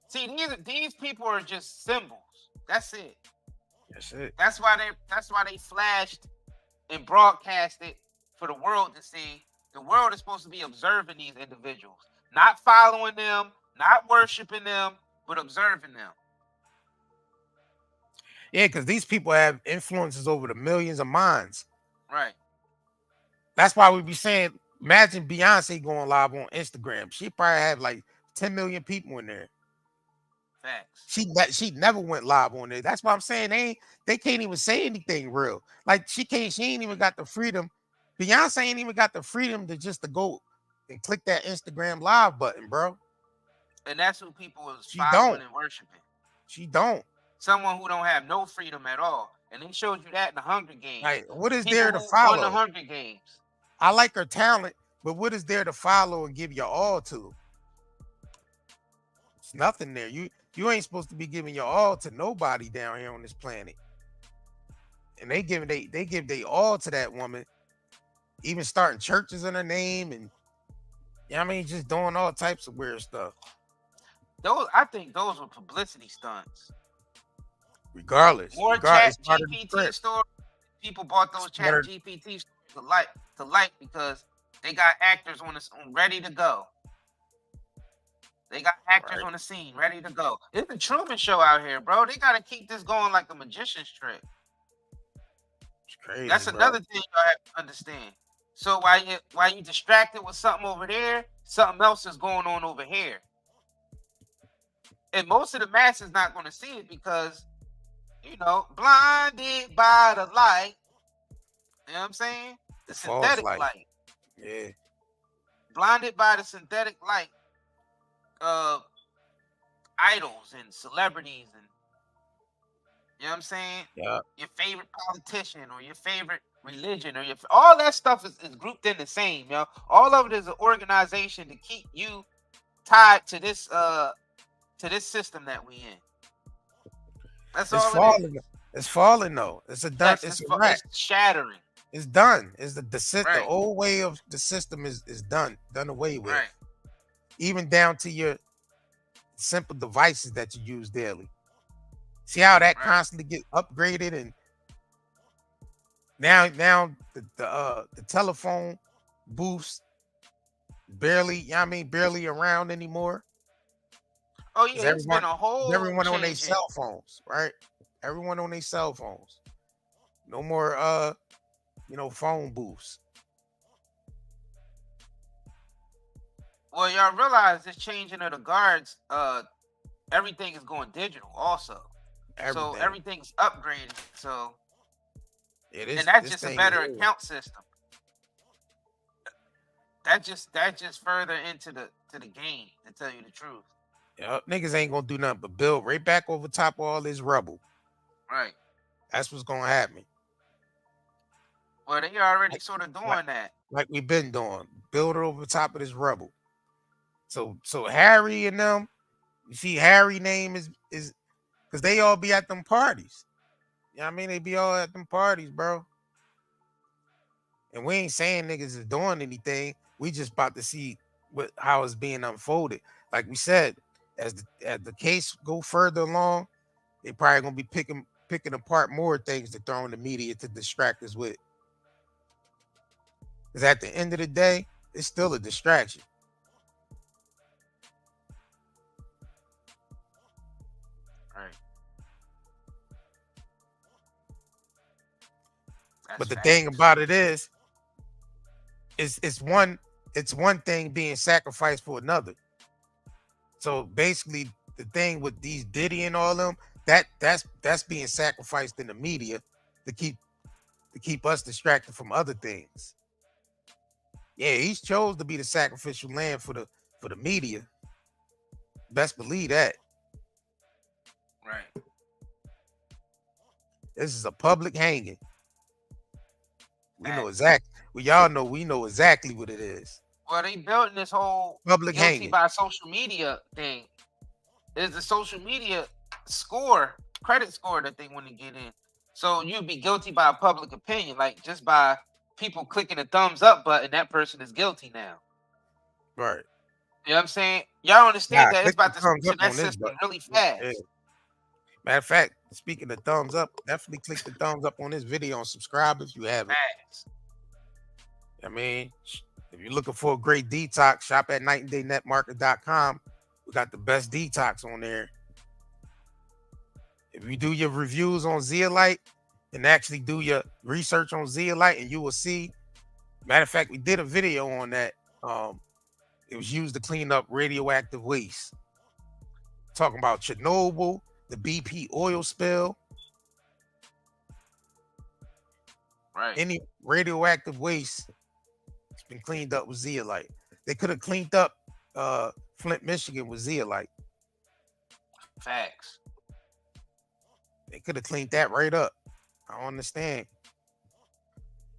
See, these people are just symbols. That's it. That's it. That's why they flashed and broadcasted for the world to see. The world is supposed to be observing these individuals, not following them, not worshiping them, but observing them. Yeah, because these people have influences over the millions of minds. Right. That's why we be saying, imagine Beyonce going live on Instagram. She probably have like 10 million people in there. Facts. She never went live on there. That's why I'm saying they can't even say anything real. Like she ain't even got the freedom. Beyonce ain't even got the freedom to go and click that Instagram live button, bro. And that's who people is She following don't. and worshiping. She don't. Someone who don't have no freedom at all. And they showed you that in the Hunger Games. Like, what is people there to who follow? won the Hunger Games. I like her talent, but what is there to follow and give your all to? It's nothing there. You ain't supposed to be giving your all to nobody down here on this planet. And they give they all to that woman, even starting churches in her name, and I mean, just doing all types of weird stuff. I think those were publicity stunts. Regardless, More chat GPT stories. People bought those chat GPT stories to like because they got actors ready to go. They got actors on the scene ready to go. It's the Truman Show out here, bro. They gotta keep this going like a magician's trick. It's crazy. That's another thing y'all have to understand. So while you distracted with something over there, something else is going on over here. And most of the masses not going to see it because, blinded by the light. You know what I'm saying? The synthetic light. Yeah. Blinded by the synthetic light of idols and celebrities and, you know what I'm saying? Yeah. Your favorite politician or your favorite religion or all that stuff is grouped in the same, yo. All of it is an organization to keep you tied to this system that we in. That's all it is. It's falling though. It's a done. It's a wrap. It's shattering. It's done. It's the old way of the system is done away with. Right. Even down to your simple devices that you use daily. See how that constantly get upgraded, and now the telephone booths barely around anymore. Oh yeah, it's been a whole everyone on their cell phones, right? Everyone on their cell phones. No more phone booths. Well, y'all realize this changing of the guards, everything is going digital also. So everything's upgraded. So and that's just a better account system. That just further into the game, to tell you the truth. Yep, niggas ain't gonna do nothing but build right back over top of all this rubble. Right. That's what's gonna happen. Well, they already sort of doing that. Like we've been doing. Build it over top of this rubble. So Harry and them, you see Harry name is because they all be at them parties. You know what I mean? They be all at them parties, bro. And we ain't saying niggas is doing anything. We just about to see how it's being unfolded. Like we said, as the case go further along, they probably gonna be picking apart more things to throw in the media to distract us with. Because at the end of the day, it's still a distraction. Right. But the thing about it is it's one thing being sacrificed for another. So basically, the thing with these Diddy and all them, that's being sacrificed in the media to keep us distracted from other things. Yeah, he's chose to be the sacrificial lamb for the media. Best believe that. Right. This is a public hanging. We know exactly. We know exactly what it is. Well, they building this whole public hanging by social media thing. Is the social media credit score that they want to get in. So you'd be guilty by public opinion, like just by people clicking the thumbs up button, that person is guilty now. Right. You know what I'm saying? Y'all understand that it's Click the about to thumbs switch up in that on this system button. really fast. Yeah. Matter of fact, speaking of thumbs up, definitely click the thumbs up on this video and subscribe if you haven't. Fast. I mean, if you're looking for a great detox, shop at nightanddaynetmarket.com. We got the best detox on there. If you do your reviews on Zeolite and actually do your research on Zeolite, and you will see. Matter of fact, we did a video on that. It was used to clean up radioactive waste. Talking about Chernobyl, the BP oil spill. Right. Any radioactive waste has been cleaned up with Zeolite. They could have cleaned up Flint, Michigan with Zeolite. Facts. They could have cleaned that right up. I don't understand.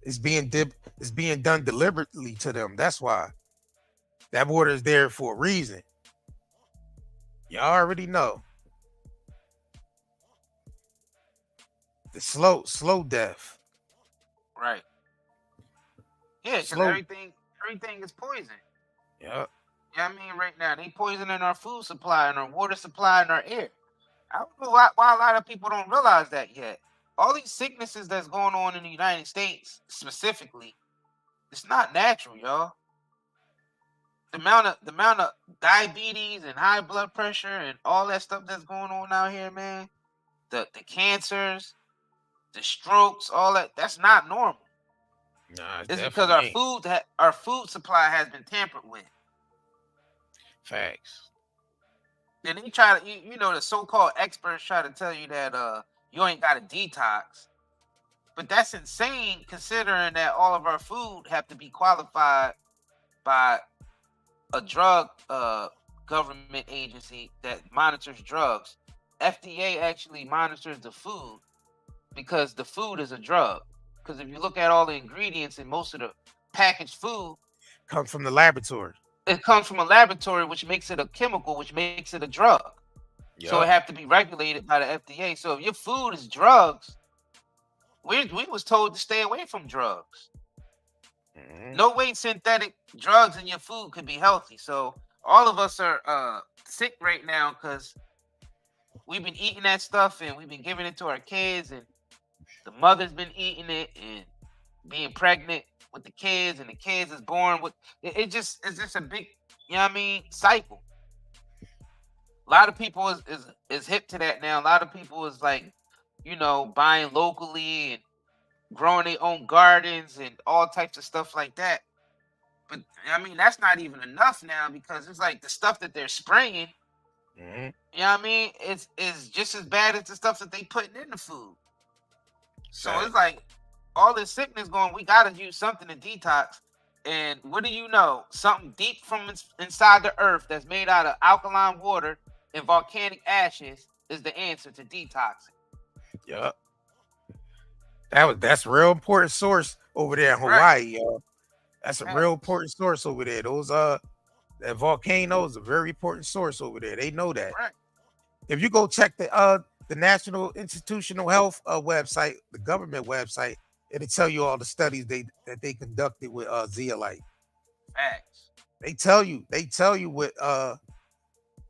It's being done deliberately to them. That's why. That water is there for a reason. Y'all already know. The slow death. Right. Yeah, because everything is poison. Yeah. You know what I mean? Right now, they poisoning our food supply and our water supply and our air. I don't know why a lot of people don't realize that yet. All these sicknesses that's going on in the United States specifically, it's not natural, y'all. The amount of diabetes and high blood pressure and all that stuff that's going on out here, man. The cancers, the strokes, all that's not normal. Nah, it's because our food supply has been tampered with. Facts. And they try to, the so-called experts try to tell you that you ain't got a detox. But that's insane considering that all of our food have to be qualified by a drug government agency that monitors drugs. FDA actually monitors the food because the food is a drug. Because if you look at all the ingredients in most of the packaged food, comes from the laboratory. It comes from a laboratory, which makes it a chemical, which makes it a drug. Yep. So it have to be regulated by the FDA. So if your food is drugs, we was told to stay away from drugs. Mm-hmm. No way synthetic drugs in your food could be healthy. So all of us are sick right now because we've been eating that stuff and we've been giving it to our kids, and the mother's been eating it and being pregnant with the kids, and the kids is born with it's just a big, cycle. A lot of people is hip to that now. A lot of people is like, buying locally and growing their own gardens and all types of stuff like that. But that's not even enough now, because it's like the stuff that they're spraying, it's just as bad as the stuff that they putting in the food. So it's like all this sickness going, we got to use something to detox. And what do you know? Something deep from inside the earth that's made out of alkaline water and volcanic ashes is the answer to detoxing. Yep. That's a real important source over there in Hawaii, y'all. That's a real important source over there. Those that volcano is a very important source over there. They know that. Right. If you go check the National Institutional Health website, the government website, it'll tell you all the studies that they conducted with zeolite. Facts. They tell you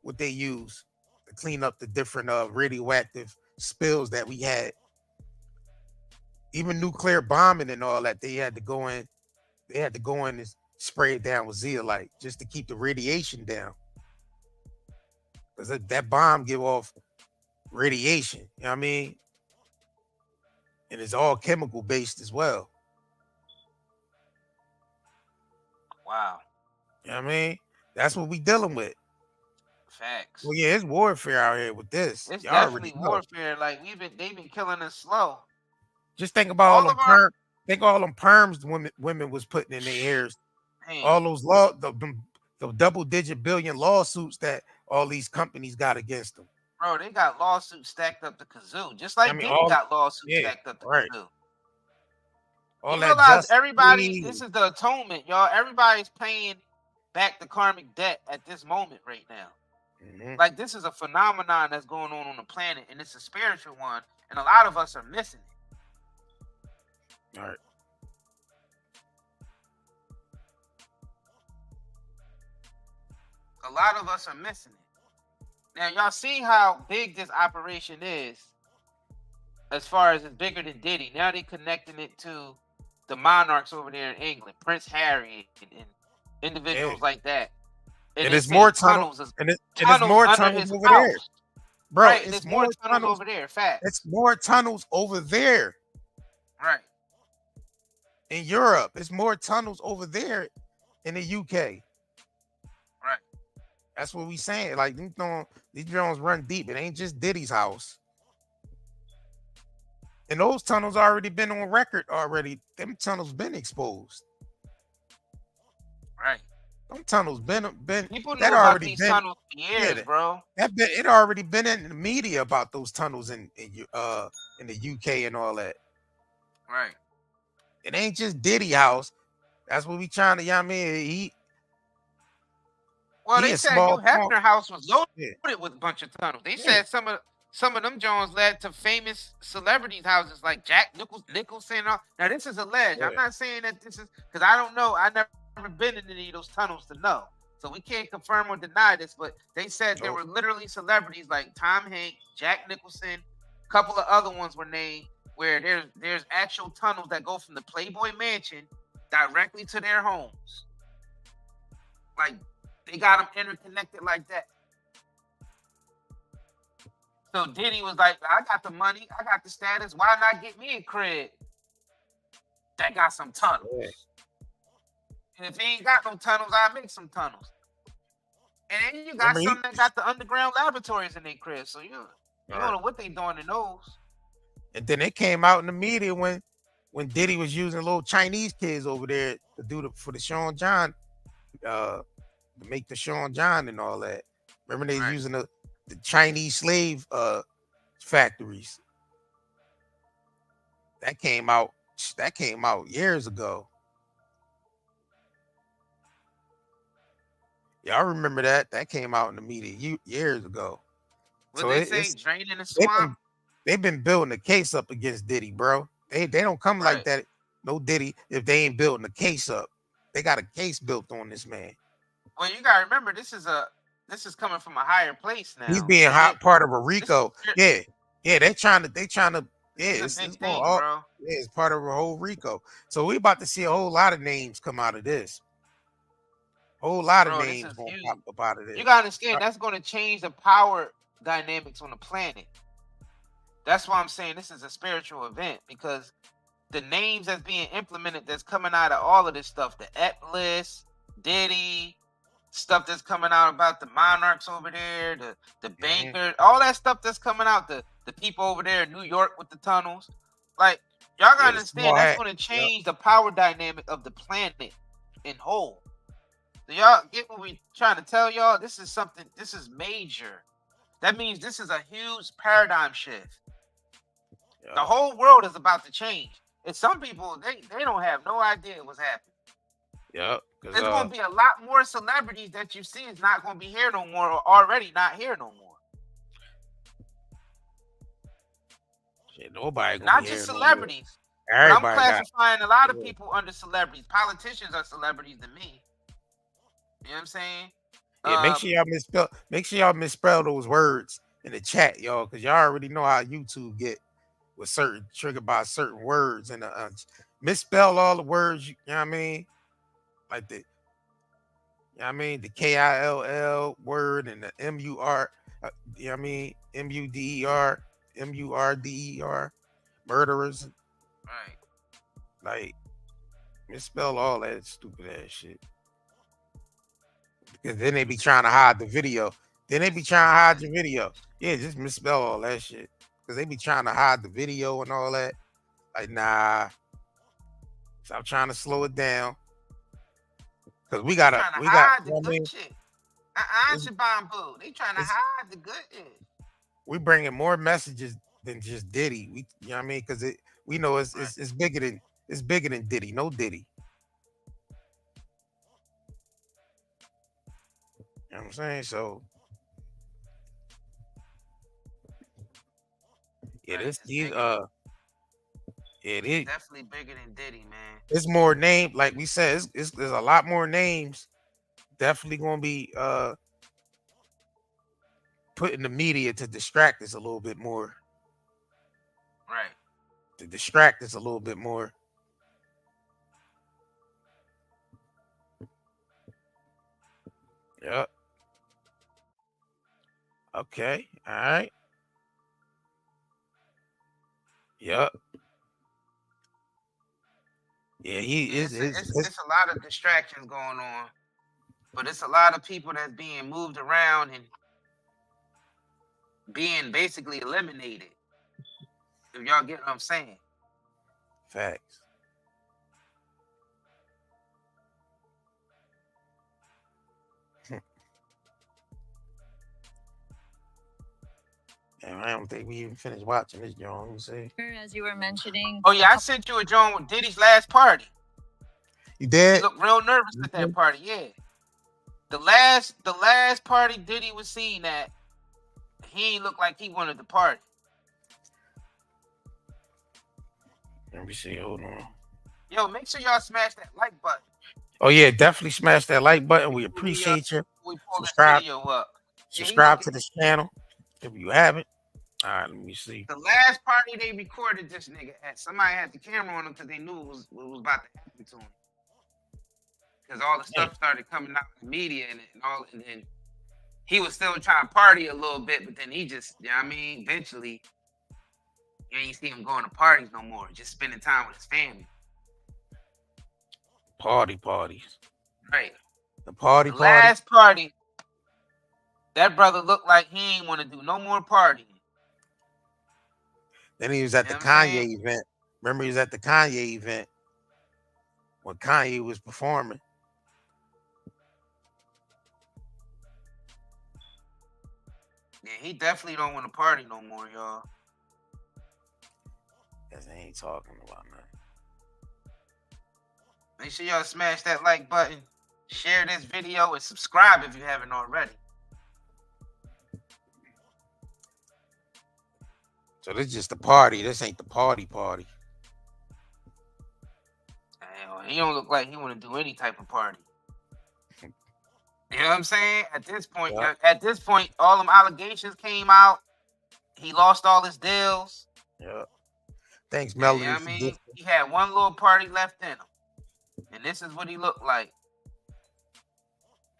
what they use to clean up the different radioactive spills that we had. Even nuclear bombing and all that, they had to go in and spray it down with zeolite just to keep the radiation down. Because that bomb give off radiation, you know what I mean? And it's all chemical based as well. Wow. You know what I mean? That's what we dealing with. Facts. Well, yeah, it's warfare out here with this. It's definitely warfare. Like they've been killing us slow. Just think about all them perms women was putting in their hairs. Man. All those the double-digit billion lawsuits that all these companies got against them. Bro, they got lawsuits stacked up the kazoo. Just like Diddy got lawsuits stacked up the kazoo. You realize this is the atonement, y'all. Everybody's paying back the karmic debt at this moment right now. Mm-hmm. Like, this is a phenomenon that's going on the planet, and it's a spiritual one, and a lot of us are missing it. All right. A lot of us are missing it. Now, y'all see how big this operation is as far as it's bigger than Diddy. Now they connecting it to the monarchs over there in England, Prince Harry and individuals like that. And they it's more tunnels, and it's tunnels more under tunnels his over house. there, bro. Right, and It's there's more more tunnels over there. Facts. It's more tunnels over there Right. in Europe. It's more tunnels over there in the UK. Right. That's what we saying. Like these drones run deep. It ain't just Diddy's house. And those tunnels already been on record already. Them tunnels been exposed. Right. Them tunnels been people knew that about already these been tunnels for years, bro. It already been in the media about those tunnels in the UK and all that. Right. It ain't just Diddy house. That's what we trying to, you know what I mean? They said Hugh Hefner house was loaded with a bunch of tunnels. They said some of them Jones led to famous celebrities' houses like Jack Nicholson. And all. Now this is alleged. I'm not saying that this is because I don't know. I never been in any of those tunnels to know. So we can't confirm or deny this, but they said there were literally celebrities like Tom Hanks, Jack Nicholson, a couple of other ones were named where there's actual tunnels that go from the Playboy Mansion directly to their homes. Like they got them interconnected like that. So Diddy was like, I got the money, I got the status. Why not get me a crib that got some tunnels? Yeah. And if he ain't got no tunnels, I'll make some tunnels. And then you got some that got the underground laboratories in their crib. So you don't know what they doing in those. And then it came out in the media when Diddy was using little Chinese kids over there to do for the Sean John, to make the Sean John and all that. Remember they was using the Chinese slave factories. That came out years ago. Y'all remember that? That came out in the media years ago. What they say, draining the swamp? They've been building a case up against Diddy, bro. They don't come like that. No Diddy, if they ain't building a case up. They got a case built on this man. Well, you gotta remember this is coming from a higher place now. He's being part of a RICO. Yeah, they trying to it's part of a whole RICO. So we about to see a whole lot of names come out of this. Whole lot of names gonna pop up out of this. You gotta understand that's gonna change the power dynamics on the planet. That's why I'm saying this is a spiritual event, because the names that's being implemented that's coming out of all of this stuff, the list, Diddy, stuff that's coming out about the monarchs over there, the banker, all that stuff that's coming out, the people over there in New York with the tunnels. Like, y'all gotta understand that's gonna change the power dynamic of the planet in whole. So y'all get what we trying to tell y'all? This is major. That means this is a huge paradigm shift. The whole world is about to change. And some people, they don't have no idea what's happening. Yeah. There's going to be a lot more celebrities that you see is not going to be here no more, or already not here no more. Shit, nobody gonna not be just here celebrities. No more. I'm classifying a lot of people under celebrities. Politicians are celebrities to me. You know what I'm saying? Yeah, make sure y'all misspell those words in the chat, y'all, because y'all already know how YouTube get with triggered by certain words, and misspell all the words. You know what I mean? Like the, you know what I mean, the KILL word and the MUR. You know what I mean? MURDER, murderers. Right. Like misspell all that stupid ass shit. Because then they be trying to hide the video. Then they be trying to hide your video. Yeah, just misspell all that shit. Because they be trying to hide the video and all that. Like, nah. Stop trying to slow it down. Because we got the good shit. Bamboo. They trying to hide the good shit. We bringing more messages than just Diddy. You know what I mean? Because we know it's bigger than Diddy. No Diddy. You know what I'm saying? So yeah, It is definitely bigger than Diddy, man. it's more name, like we said, there's a lot more names. Definitely gonna be put in the media to distract us a little bit more. Right. To distract us a little bit more. Yep. Okay. All right. Yep. Yeah, he is. It's a lot of distractions going on, but it's a lot of people that's being moved around and being basically eliminated. If y'all get what I'm saying. Facts. And I don't think we even finished watching this, John. Let me see. As you were mentioning. Oh yeah, I sent you a joint with Diddy's last party. You did? He looked real nervous at that party. Yeah. The last party Diddy was seen at, he ain't look like he wanted to party. Let me see. Hold on. Yo, make sure y'all smash that like button. Oh yeah, definitely smash that like button. We appreciate you. We pull Subscribe. this video up. Subscribe to this channel if you haven't. All right, let me see. The last party they recorded this nigga at, somebody had the camera on him because they knew it was about to happen to him. Because all the stuff started coming out in the media and then he was still trying to party a little bit, but then he just, you know what I mean, eventually you ain't see him going to parties no more, just spending time with his family. Parties. Right. The last party, that brother looked like he ain't want to do no more partying. Then he was at the Kanye event. Remember, he was at the Kanye event when Kanye was performing. Yeah, he definitely don't want to party no more, y'all. Guess I ain't talking about nothing. Make sure y'all smash that like button, share this video, and subscribe if you haven't already. So this is just the party. This ain't the party. He don't look like he want to do any type of party. You know what I'm saying? At this point, all them allegations came out. He lost all his deals. Yeah. Thanks, Melody. You know what I mean? He had one little party left in him. And this is what he looked like.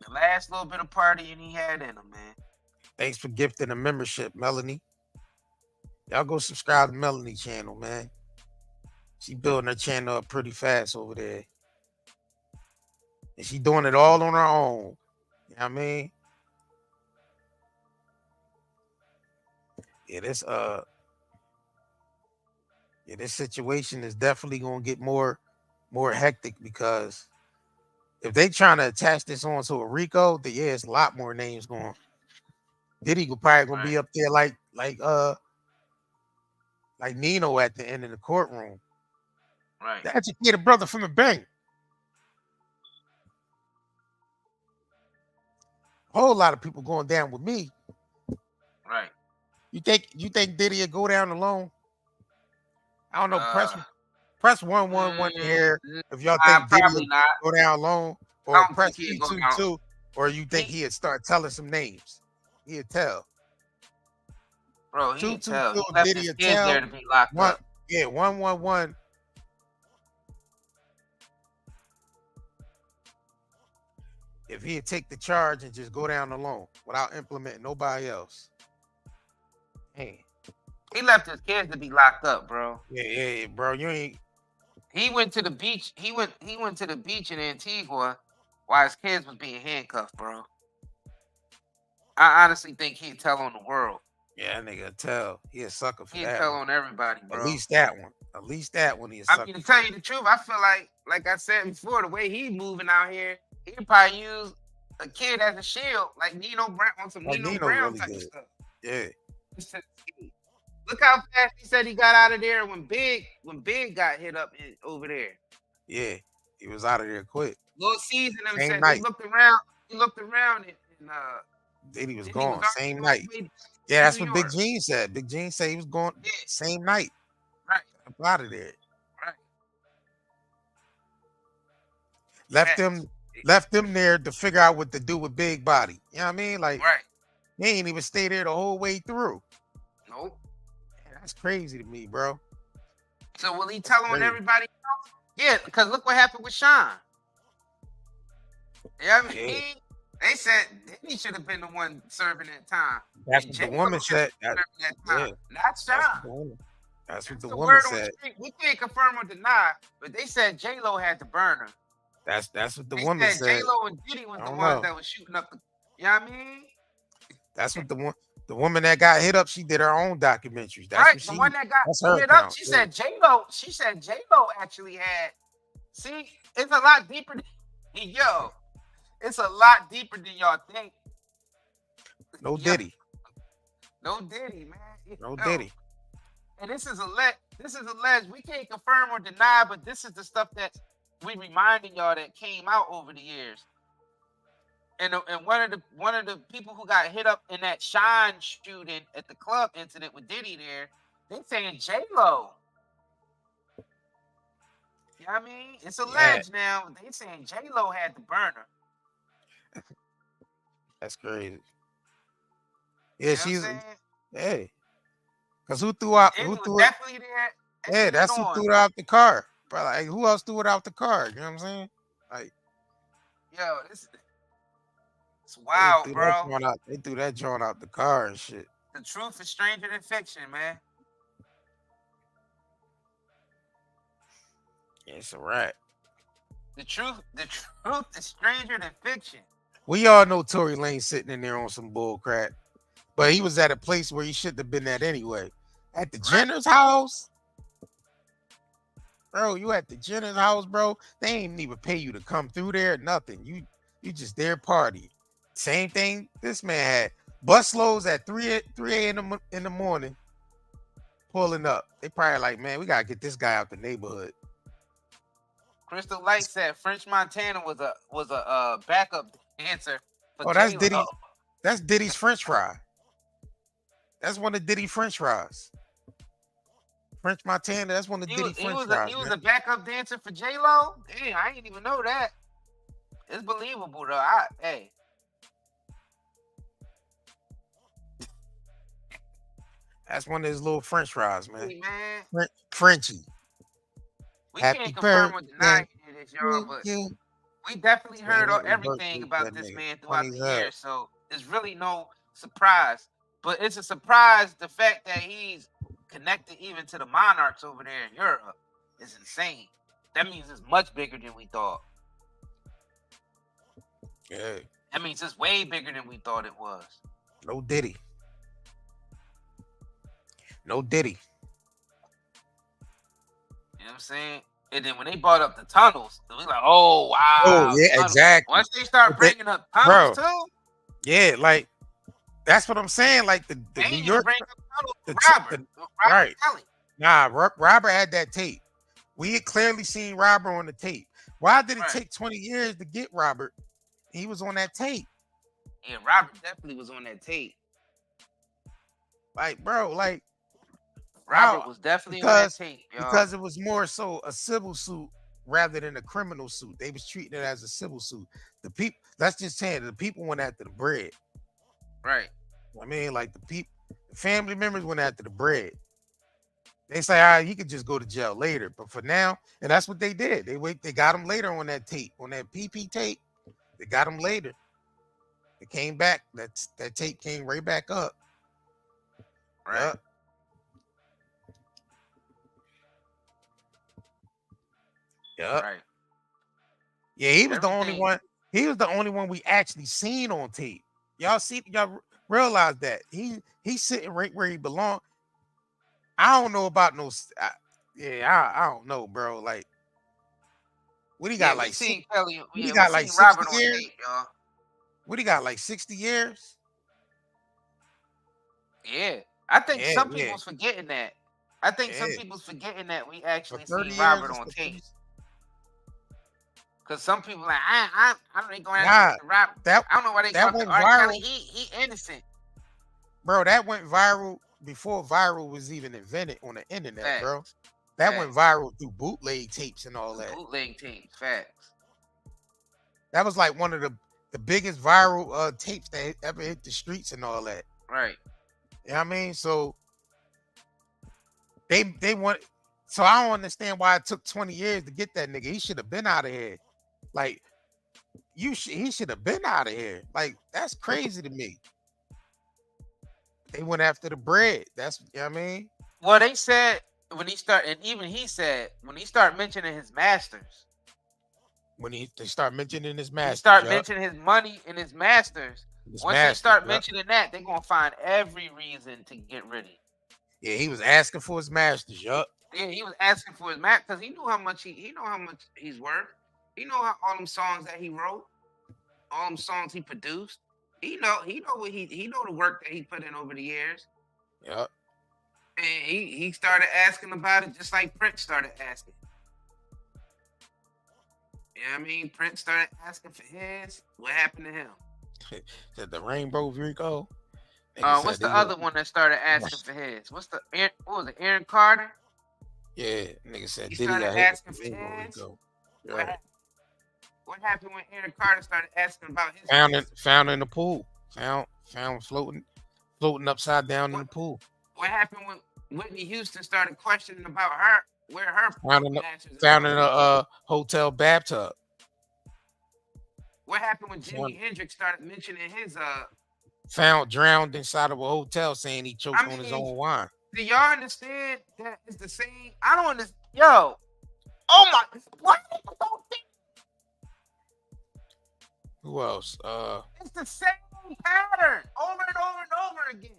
The last little bit of partying he had in him, man. Thanks for gifting a membership, Melanie. Y'all go subscribe to Melanie channel, man. She building her channel up pretty fast over there. And she doing it all on her own. You know what I mean? Yeah, this situation is definitely gonna get more hectic, because if they trying to attach this on to a RICO, then yeah, it's a lot more names going. Diddy probably gonna be up there like Nino at the end of the courtroom. Right. The educated brother from the bank. A whole lot of people going down with me. Right. You think Diddy will go down alone? I don't know. Press 111 here if y'all think Diddy will go down alone, or press 322, or you think he'd start telling some names. He'd tell. Bro, he'd tell. He left his kids there to be locked up. Yeah, 111. If he'd take the charge and just go down alone without implementing nobody else. Hey. He left his kids to be locked up, bro. Yeah, bro. You ain't. He went to the beach. He went to the beach in Antigua while his kids was being handcuffed, bro. I honestly think he'd tell on the world. Yeah, that nigga tell. He a sucker for that. He'd tell on everybody, bro. At least that one. He a sucker. I mean, to tell you the truth, I feel like I said before, the way he's moving out here, he'd probably use a kid as a shield, like Nino Brown, on some Nino Brown really type stuff. Yeah. Look how fast he said he got out of there when Big got hit up over there. Yeah, he was out of there quick. Lil C's and them said he looked around and Diddy was gone same night. Yeah, that's what Big Gene said. Big Gene said he was going same night. Right. Up out of there. left them there to figure out what to do with Big Body. You know what I mean? Like, Right. he ain't even stay there the whole way through. Nope. Man, that's crazy to me, bro. So will he tell on everybody else? Yeah, because look what happened with Sean. Yeah, I mean, they said he should have been the one serving that time. That's what the woman said. Not Sean. That's what the woman said. We can't confirm or deny, but they said J-Lo had the burner. That's what the woman said. J-Lo and Diddy was the ones that was shooting up the. You know what I mean? That's what the woman that got hit up. She did her own documentaries. That's right. What the one that got hit up. She said J-Lo. She said J-Lo actually had. See, it's a lot deeper. It's a lot deeper than y'all think. No Diddy. No Diddy, man. No Diddy. And this is alleged. We can't confirm or deny, but this is the stuff that we reminding y'all that came out over the years. And one of the people who got hit up in that Shine shooting at the club incident with Diddy there, they saying J-Lo. You know what I mean? It's alleged now. They saying J-Lo had the burner. That's crazy. Yeah, she's hey. Cause who threw out? Who threw it? Definitely there. Yeah, that's who threw it out the car. Bro, like, who else threw it out the car? You know what I'm saying? Like, yo, it's wild, bro. They threw that joint out the car and shit. The truth is stranger than fiction, man. Yeah, it's a rat. The truth is stranger than fiction. We all know Tory Lane sitting in there on some bull crap, but he was at a place where he shouldn't have been at anyway. At the Jenner's house, bro. You at the Jenner's house, bro. They ain't even pay you to come through there. Nothing. You just there party. Same thing this man had. Busloads at 3 a.m. in the morning, pulling up. They probably like, man, we gotta get this guy out the neighborhood. Crystal Light said French Montana was a backup dancer. For that's Diddy. That's Diddy's French fry. That's one of Diddy French fries. French Montana. That's one of Diddy French fries. He was a backup dancer for J-Lo. Damn, I didn't even know that. It's believable though. That's one of his little French fries, man. Hey, man. Frenchie. We can't confirm or deny this, y'all, but we definitely heard everything about this man throughout the year, so there's really no surprise. But it's a surprise the fact that he's connected even to the monarchs over there in Europe is insane. That means it's much bigger than we thought. Yeah. That means it's way bigger than we thought it was. No Diddy. No Diddy. You know what I'm saying? And then when they brought up the tunnels, we like, oh wow. Oh yeah, tunnels. Exactly. Once they start bringing up tunnels too. Yeah, like that's what I'm saying. Like the New York, Robert right? Kelly. Nah, Robert had that tape. We had clearly seen Robert on the tape. Why did it take 20 years to get Robert? He was on that tape. Yeah, Robert definitely was on that tape. Like, bro, like. Robert was definitely on that tape, y'all. Because it was more so a civil suit rather than a criminal suit. They was treating it as a civil suit. The people, that's just saying, the people went after the bread. Right. I mean, like the family members went after the bread. They say, he could just go to jail later. But for now, and that's what they did. They got him later on that tape, on that PP tape. They got him later. It came back. That tape came right back up. Right. Yep. Yep. Right. Yeah, he was the only one. He was the only one we actually seen on tape. Y'all realize that he's sitting right where he belongs. I don't know about no. I don't know, bro. Like, what he got? Like, he got like 60 years. Tape, y'all. What he got? Like 60 years? Yeah, I think some people's forgetting that. I think some people's forgetting that we actually seen Robert on tape. Cause some people like I don't think going after Robert. I don't know why they got R. Kelly. He innocent. Bro, that went viral before viral was even invented on the internet, Facts. bro. That went viral through bootleg tapes and all that. Bootleg tapes, facts. That was like one of the biggest viral tapes that ever hit the streets and all that. Right. You know what I mean? So they want. So I don't understand why it took 20 years to get that nigga. He should have been out of here. Like he should have been out of here. Like that's crazy to me. They went after the bread. That's, you know what I mean? Well, they said when he started, and even he said when he started mentioning his masters. When they start mentioning his masters, he start mentioning his money and his masters. Once they start mentioning that, they're gonna find every reason to get rid of him. Yeah, he was asking for his masters. Yup. Yeah, he was asking for his master because he knew how much he's worth. He know how all them songs that he wrote, all them songs he produced. He know the work that he put in over the years. Yep. And he started asking about it just like Prince started asking. You know what I mean? Prince started asking for his. What happened to him? Said the Rainbow Rico. What's the other one that started asking for his? What was it? Aaron Carter? Yeah, nigga said he Diddy started got asking for his. his. What happened when Aaron Carter started asking about his? Found in the pool. Found floating upside down in the pool. What happened when Whitney Houston started questioning about her? Where her found in a hotel bathtub. What happened when Jimi Hendrix started mentioning his found drowned inside of a hotel saying he choked on his own wine. Do y'all understand that it's the same? I don't understand. Yo, oh my, what? Who else? It's the same pattern over and over and over again.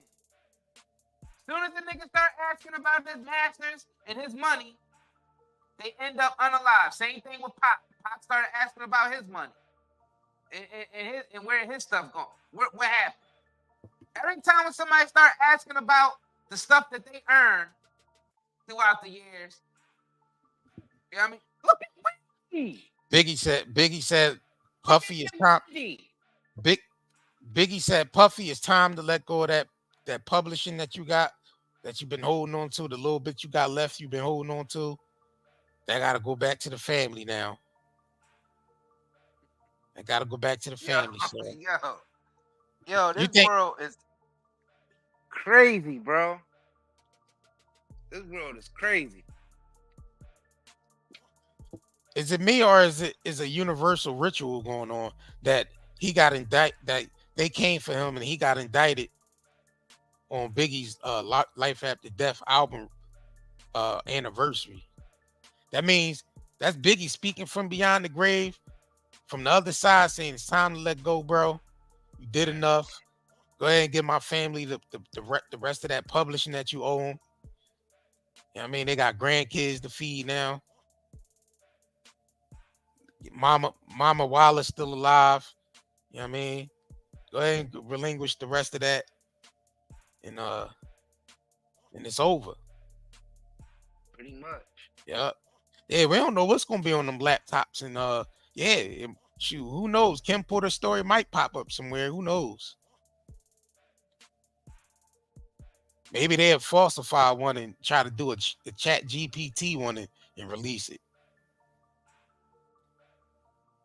As soon as the nigga start asking about his masters and his money, they end up unalive. Same thing with Pop. Pop started asking about his money and where his stuff going. What happened? Every time when somebody start asking about the stuff that they earned throughout the years, you know what I mean? Look at Whitney. Biggie said Puffy is time. Biggie said Puffy, it's time to let go of that publishing that you got, that you've been holding on to, the little bit you got left you've been holding on to. That gotta go back to the family now. I gotta go back to the family. Yo, this world is crazy, bro. This world is crazy. Is it me or is a universal ritual going on that he got indicted, that they came for him and he got indicted on Biggie's Life After Death album anniversary? That means that's Biggie speaking from beyond the grave, from the other side, saying it's time to let go, bro. You did enough. Go ahead and give my family the rest of that publishing that you owe them. You know what I mean? They got grandkids to feed now. Mama Wallace still alive. You know what I mean? Go ahead and relinquish the rest of that. And it's over. Pretty much. Yeah. Yeah, we don't know what's gonna be on them laptops. And shoot, who knows? Kim Porter's story might pop up somewhere. Who knows? Maybe they'll falsify one and try to do a chat GPT one and release it.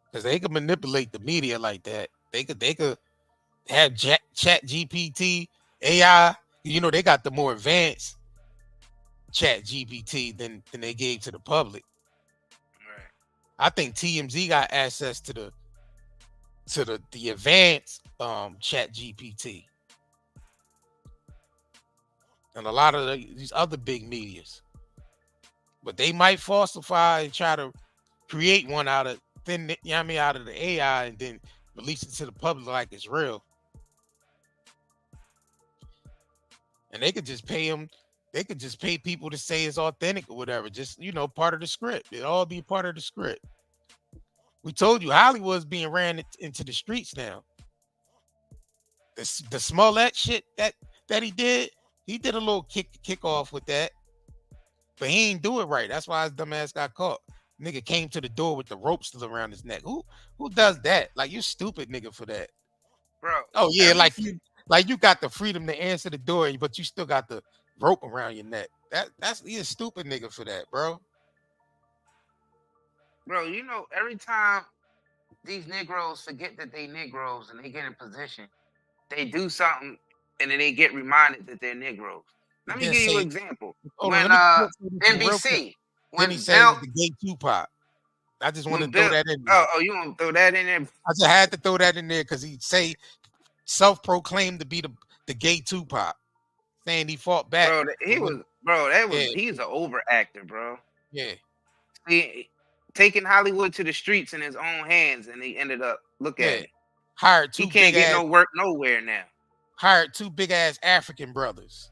Because they could manipulate the media like that. They could have chat GPT, AI. You know, they got the more advanced chat GPT than they gave to the public. Right. I think TMZ got access to the advanced chat GPT. And a lot of these other big medias. But they might falsify and try to create one out of out of the AI and then release it to the public like it's real. And they could just pay them. They could just pay people to say it's authentic or whatever. Just, part of the script. It'll all be part of the script. We told you Hollywood's being ran into the streets now. The Smollett shit that he did a little kick off with that. But he ain't do it right. That's why his dumb ass got caught. Nigga came to the door with the rope still around his neck. Who does that? Like, you stupid nigga for that. Bro. Oh yeah, like you got the freedom to answer the door, but you still got the rope around your neck. That's a stupid nigga for that, bro. Bro, every time these Negroes forget that they Negroes and they get in position. They do something and then they get reminded that they're Negroes. Let me Then give you an say, example. hold on, When let me quote this real quick. NBC, Then he when say Bill, the gay Tupac. I just want to when throw Bill, that in there. oh, you want to throw that in there? I just had to throw that in there because he say self-proclaimed to be the gay Tupac, saying he fought back. Bro, he was, bro, that was, Yeah. he's an overactor, bro. Yeah. Taking Hollywood to the streets in his own hands, and he ended up, look at it. Hired two He can't big get ass, no work nowhere now. hired two big ass African brothers.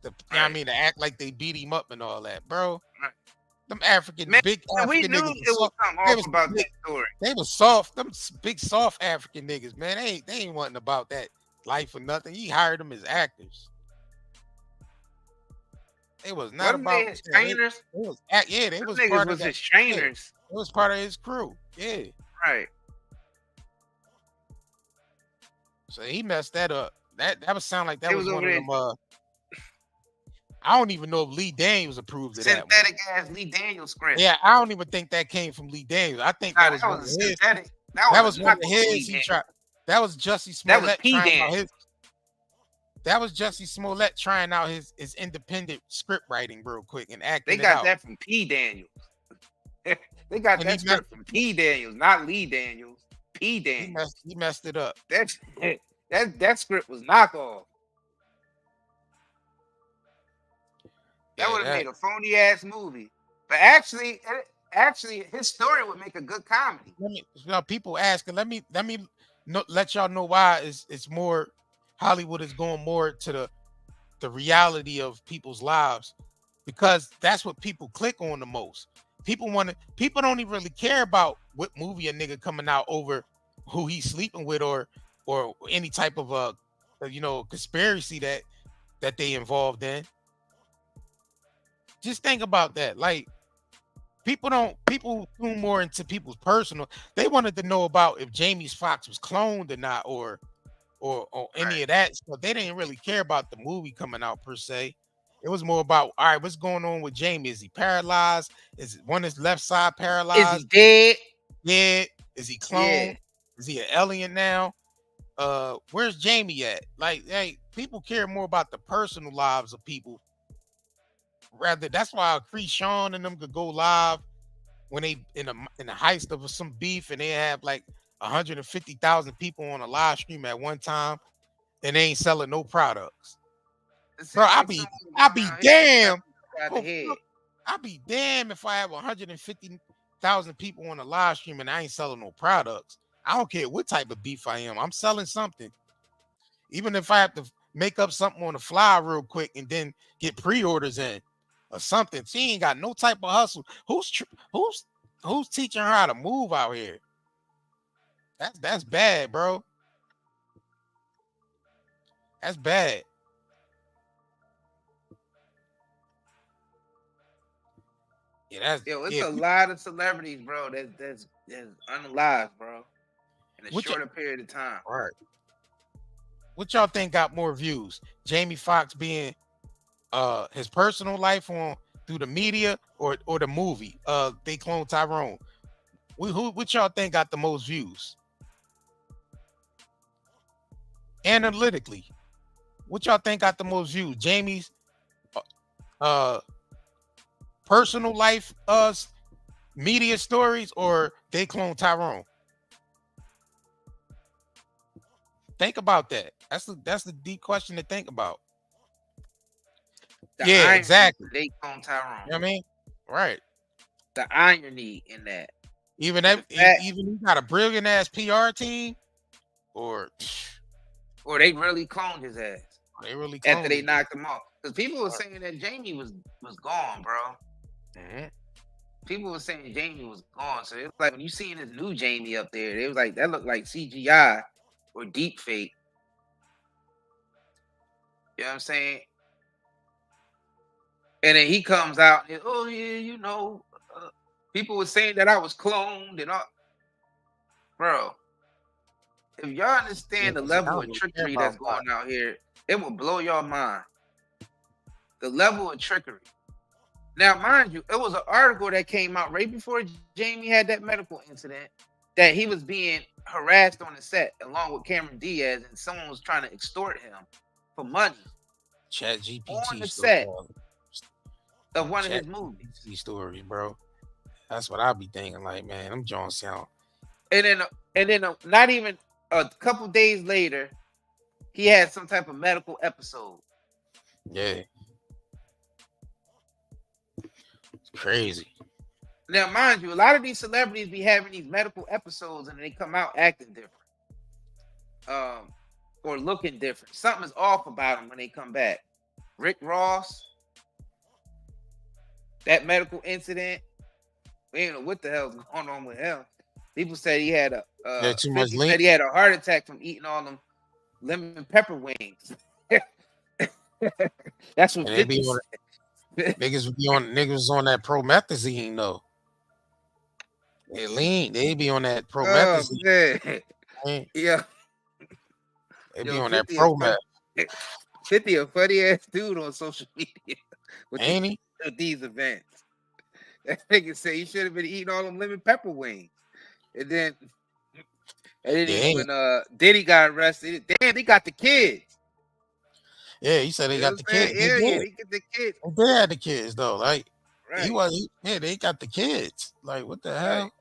You know what I Right. mean, to act like they beat him up and all that, bro. Right. Them African Man, big we African knew niggas. it was something off about that story. They was soft. Them big soft African niggas, man. They ain't wanting about that life or nothing. He hired them as actors. They was not Wasn't about they his trainers. They was they was Niggas part was of his trainers. It was part of his crew. Yeah. Right. So he messed that up. That would sound like that It was was one over of them. I don't even know if Lee Daniels approved of that one. Synthetic ass Lee Daniels script. Yeah, I don't even think that came from Lee Daniels. I think that was one of his. synthetic. That was one of his. He tried. That was Jussie Smollett That was P. trying out Daniels. his. That was Jussie Smollett trying out his independent script writing real quick and acting. They got out. that from P. Daniels. They got that script from P. Daniels, not Lee Daniels. P. Daniels. He messed it up. That script was knockoff. That would have made a phony ass movie. But actually, his story would make a good comedy. People asking. Let me let y'all know why it's more. Hollywood is going more to the reality of people's lives, because that's what people click on the most. People don't even really care about what movie a nigga coming out over who he's sleeping with or any type of conspiracy that they involved in. Just think about that. Like, people tune more into people's personal. They wanted to know about if Jamie Foxx was cloned or not, or any of that stuff. They didn't really care about the movie coming out per se. It was more about, all right, what's going on with Jamie? Is he paralyzed? Is his left side paralyzed? Is he dead? Yeah. Is he cloned? Yeah. Is he an alien now? Where's Jamie at? Like, hey, people care more about the personal lives of people. Rather, that's why Sean and them could go live when they in the heist of some beef and they have like 150,000 people on a live stream at one time and they ain't selling no products. Bro, I'll be damn. I'll be damn if I have 150,000 people on a live stream and I ain't selling no products. I don't care what type of beef I am. I'm selling something. Even if I have to make up something on the fly real quick and then get pre-orders in or something. She ain't got no type of hustle. Who's teaching her how to move out here? That's bad, bro. That's bad. Yeah, it's a lot of celebrities, bro. That's unalive, bro. In a shorter period of time. All right. What y'all think got more views? Jamie Foxx being his personal life on through the media or the movie? They cloned Tyrone. What y'all think got the most views? Analytically, what y'all think got the most views? Jamie's personal life media stories, or they clone Tyrone? Think about that. That's the deep question to think about. Yeah, exactly. They clone Tyrone. You know what I mean? Right. The irony in that. Even he got a brilliant ass PR team, or they really cloned his ass. They really cloned after they knocked him off. Because people were saying that Jamie was gone, bro. Mm-hmm. People were saying Jamie was gone. So it was like when you seen this new Jamie up there, it was like that looked like CGI or deep fake. You know what I'm saying? And then he comes out and, oh yeah, people were saying that I was cloned and all. Bro, if y'all understand the level of trickery that's going out here, it will blow your mind. The level of trickery. Now, mind you, it was an article that came out right before Jamie had that medical incident that he was being harassed on the set along with Cameron Diaz, and someone was trying to extort him for money Chat GPT on the story. set of one of Chat his movies. GPT story, bro. That's what I be thinking. Like, man, them Jones sound. And then not even a couple days later, he had some type of medical episode. Yeah, it's crazy. Now, mind you, a lot of these celebrities be having these medical episodes and they come out acting different, or looking different. Something is off about them when they come back. Rick Ross, that medical incident, we don't know what the hell's going on with him. People said he had a too much said he had a heart attack from eating all them lemon pepper wings. That's what 50 said. Niggas was on that promethazine though. They lean. They be on that promethazine. Man. Yeah. They be on that prometh. 50 a funny ass dude on social media. Ain't he? At these events. That nigga say he should have been eating all them lemon pepper wings. And then when Diddy got arrested, damn, they got the kids. Yeah, he said they got the kids. Yeah, they get the kids. They had the kids though. Like right. They got the kids. Like, what the hell?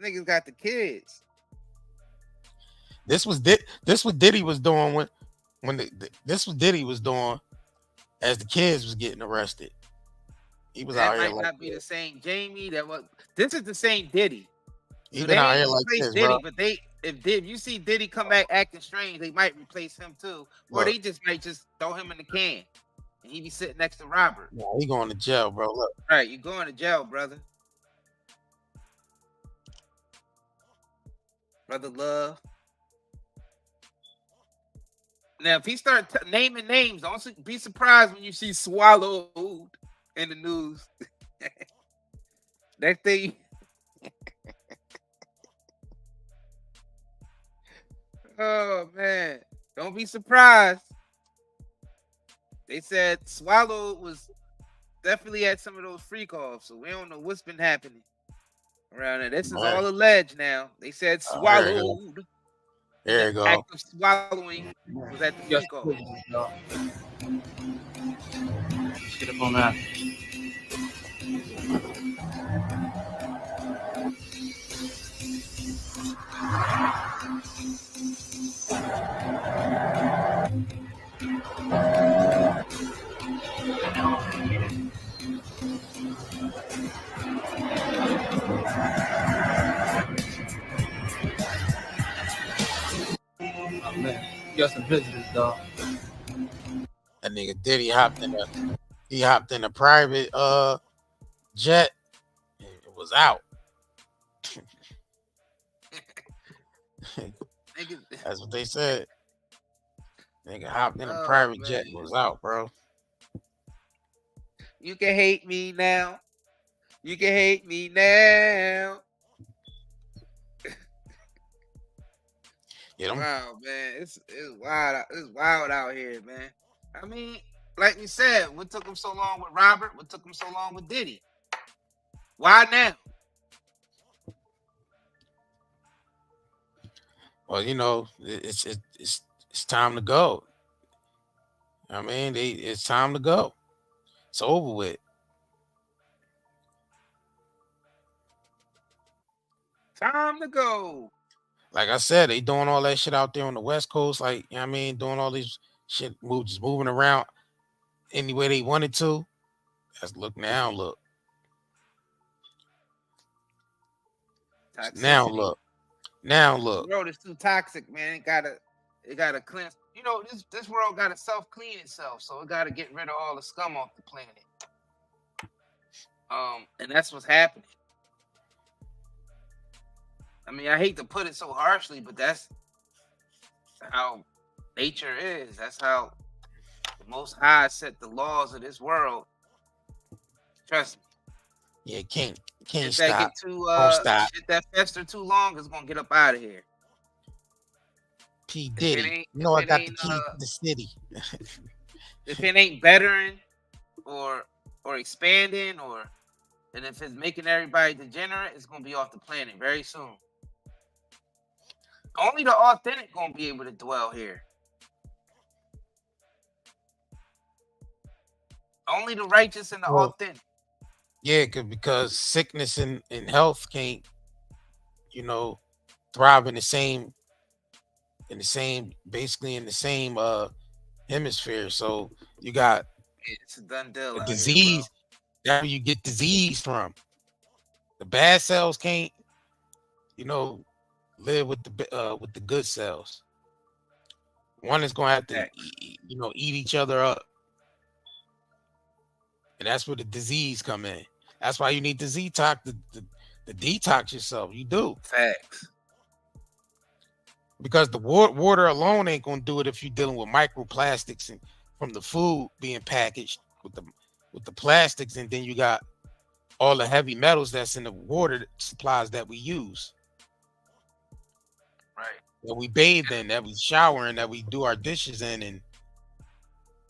Niggas got the kids. This was what Diddy was doing this was Diddy was doing as the kids was getting arrested. He was out here like, might not be the same Jamie. This is the same Diddy. He been out here like this, Diddy, bro. But if you see Diddy come back acting strange, they might replace him too, or they just might just throw him in the can, and he be sitting next to Robert. Yeah, he going to jail, bro. Look, right, you going to jail, brother. Brother Love. Now, if he start naming names, don't be surprised when you see Swallowed in the news. Next thing. Oh man, don't be surprised. They said Swallowed was definitely had some of those freak offs, so we don't know what's been happening around there. This is all alleged now. They said Swallowed. There you go. Act of swallowing was at the freak off. Let's get up on that. Oh man, you got some visitors, dog. That nigga Diddy hopped in a private jet and it was out. That's what they said. Nigga hopped in a private jet and was out, bro. You can hate me now. You can hate me now. Wow, man, it's wild. It's wild out here, man. I mean, like you said, what took him so long with Robert? What took him so long with Diddy? Why now? Well, you know, it's time to go. I mean, it's time to go. It's over with. Time to go. Like I said, they doing all that shit out there on the West Coast. Like, you know what I mean, doing all these shit, just moving around any way they wanted to. That's look. Now look. Toxicity. Now look. The world is too toxic, man. It gotta cleanse. You know, this world gotta self-clean itself, so it gotta get rid of all the scum off the planet. And that's what's happening. I mean, I hate to put it so harshly, but that's how nature is. That's how the Most High set the laws of this world. Trust me. Yeah, can't if stop. That get too, Don't stop. if that fester too long, it's gonna get up out of here. P. Diddy, you know I got the key to the city. If it ain't bettering or expanding, and if it's making everybody degenerate, it's gonna be off the planet very soon. Only the authentic gonna be able to dwell here. Only the righteous and the authentic. Yeah, because sickness and health can't, thrive in the same, basically in the same hemisphere. So you got It's a done deal a out disease. That's where you get disease from. The bad cells can't, live with the good cells. One is gonna have to, eat each other up, and that's where the disease come in. That's why you need to detox, the detox yourself. You do. Facts. Because the water alone ain't gonna do it if you're dealing with microplastics and from the food being packaged with the plastics, and then you got all the heavy metals that's in the water supplies that we use, Right. that we bathe in, that we shower in, that we do our dishes in, and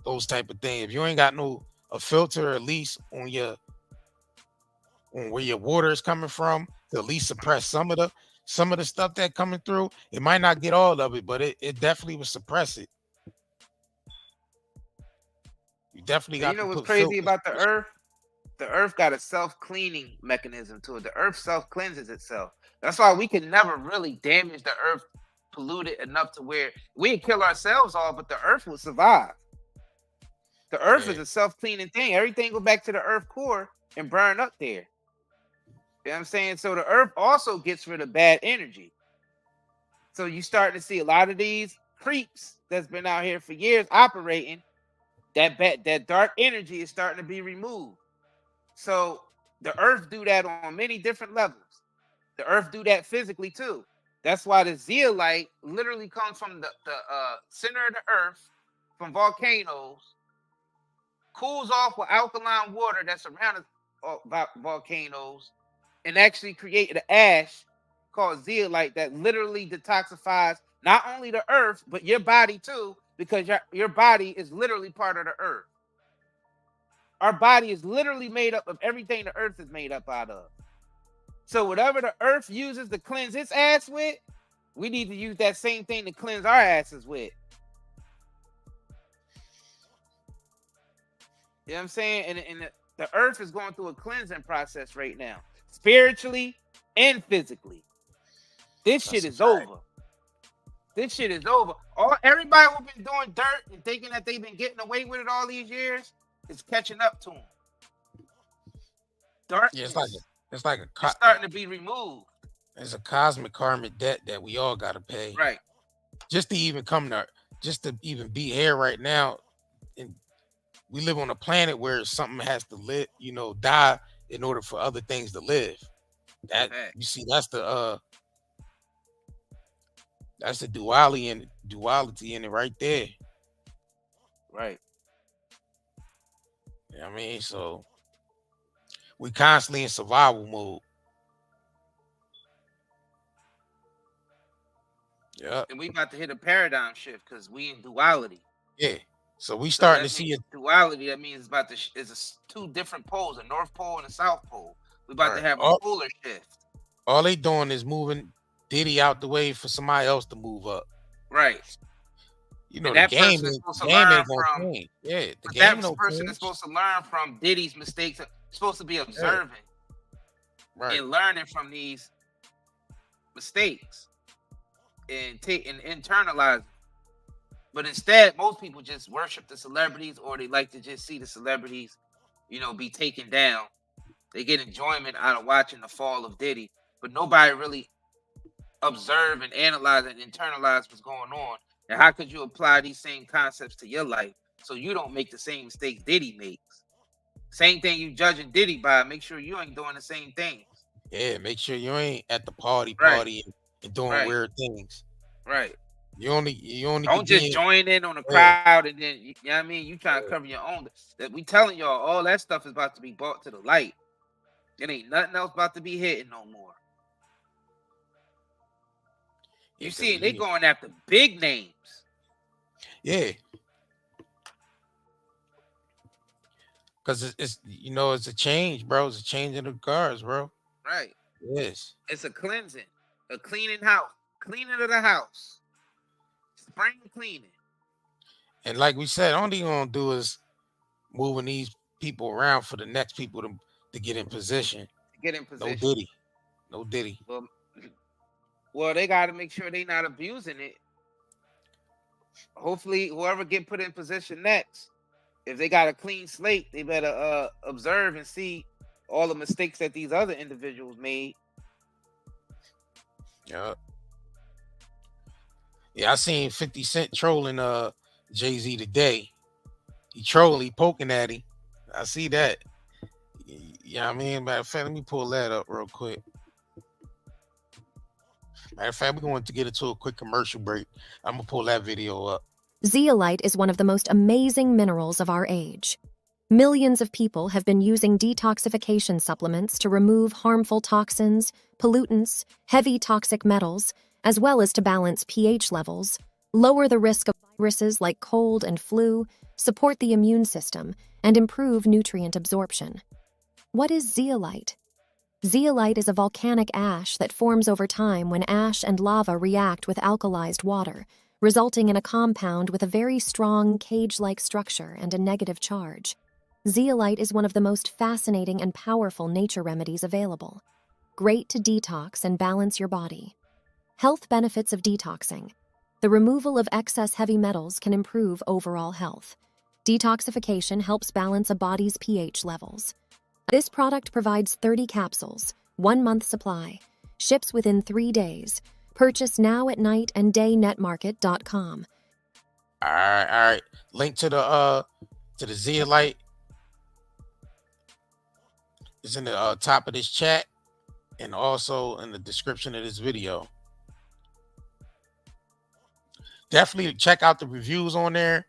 those type of things. If you ain't got a filter, at least on where your water is coming from, to at least suppress some of the stuff that coming through. It might not get all of it, but it definitely will suppress it. You definitely got You know to what's put crazy filters. about the earth? The earth got a self-cleaning mechanism to it. The earth self-cleanses itself. That's why we can never really damage the earth, pollute it enough to where we kill ourselves all, but the earth will survive. The earth is a self-cleaning thing. Everything go back to the earth core and burn up there. You know what I'm saying? So the earth also gets rid of bad energy. So you start to see a lot of these creeps that's been out here for years operating. That dark energy is starting to be removed. So the earth do that on many different levels. The earth do that physically too. That's why the zeolite literally comes from the center of the earth, from volcanoes, cools off with alkaline water that's around volcanoes, and actually create an ash called zeolite that literally detoxifies not only the earth but your body too, because your body is literally part of the earth. Our body is literally made up of everything the earth is made up out of. So whatever the earth uses to cleanse its ass with, we need to use that same thing to cleanse our asses with. You know what I'm saying? And the earth is going through a cleansing process right now, spiritually and physically. This shit is over. This shit is over. Everybody who's been doing dirt and thinking that they've been getting away with it all these years is catching up to them. Darkness. Yeah, it's like it's starting to be removed. It's a cosmic karmic debt that we all gotta pay. Right. Just to even be here right now. And we live on a planet where something has to live, die in order for other things to live. That you see, that's the duality in it right there. Right. You know what I mean? So we constantly in survival mode. Yeah. And we about to hit a paradigm shift because we in duality. Yeah. So we starting to see duality. That means it's two different poles, a North Pole and a South Pole. We about to have a polar shift. All they doing is moving Diddy out the way for somebody else to move up. Right. The game ain't gonna change. Yeah, the game that person is supposed to learn from Diddy's mistakes. Supposed to be observing, and learning from these mistakes, and internalize. But instead, most people just worship the celebrities, or they like to just see the celebrities, be taken down. They get enjoyment out of watching the fall of Diddy, but nobody really observe and analyze and internalize what's going on. And how could you apply these same concepts to your life so you don't make the same mistakes Diddy makes? Same thing you judging Diddy by. Make sure you ain't doing the same things. Yeah, make sure you ain't at the party and doing weird things. Right. You only don't just join in on the crowd and then you know what I mean. You trying to cover your own. That we telling y'all all that stuff is about to be brought to the light. It ain't nothing else about to be hitting no more. You see it, they going after big names. Yeah. Because it's a change, bro. It's a change in the guards, bro. Right. Yes. It's a cleansing, a cleaning house. Cleaning of the house. Spring cleaning. And like we said, all they gonna do is moving these people around for the next people to get in position. Get in position. No Diddy. No Diddy. Well, they got to make sure they not abusing it. Hopefully, whoever get put in position next, if they got a clean slate, they better observe and see all the mistakes that these other individuals made. Yeah. Yeah, I seen 50 Cent trolling Jay-Z today. He poking at him. I see that. Yeah, I mean, matter of fact, let me pull that up real quick. Matter of fact, we're going to get into a quick commercial break. I'm going to pull that video up. Zeolite is one of the most amazing minerals of our age. Millions of people have been using detoxification supplements to remove harmful toxins, pollutants, heavy toxic metals, as well as to balance pH levels, lower the risk of viruses like cold and flu, support the immune system, and improve nutrient absorption. What is zeolite? Zeolite is a volcanic ash that forms over time when ash and lava react with alkalized water, resulting in a compound with a very strong cage-like structure and a negative charge. Zeolite is one of the most fascinating and powerful nature remedies available. Great to detox and balance your body. Health benefits of detoxing. The removal of excess heavy metals can improve overall health. Detoxification helps balance a body's pH levels. This product provides 30 capsules, 1 month supply, ships within 3 days. Purchase now at nightanddayNetmarket.com. All right. Link to the zeolite is in the top of this chat and also in the description of this video. Definitely check out the reviews on there.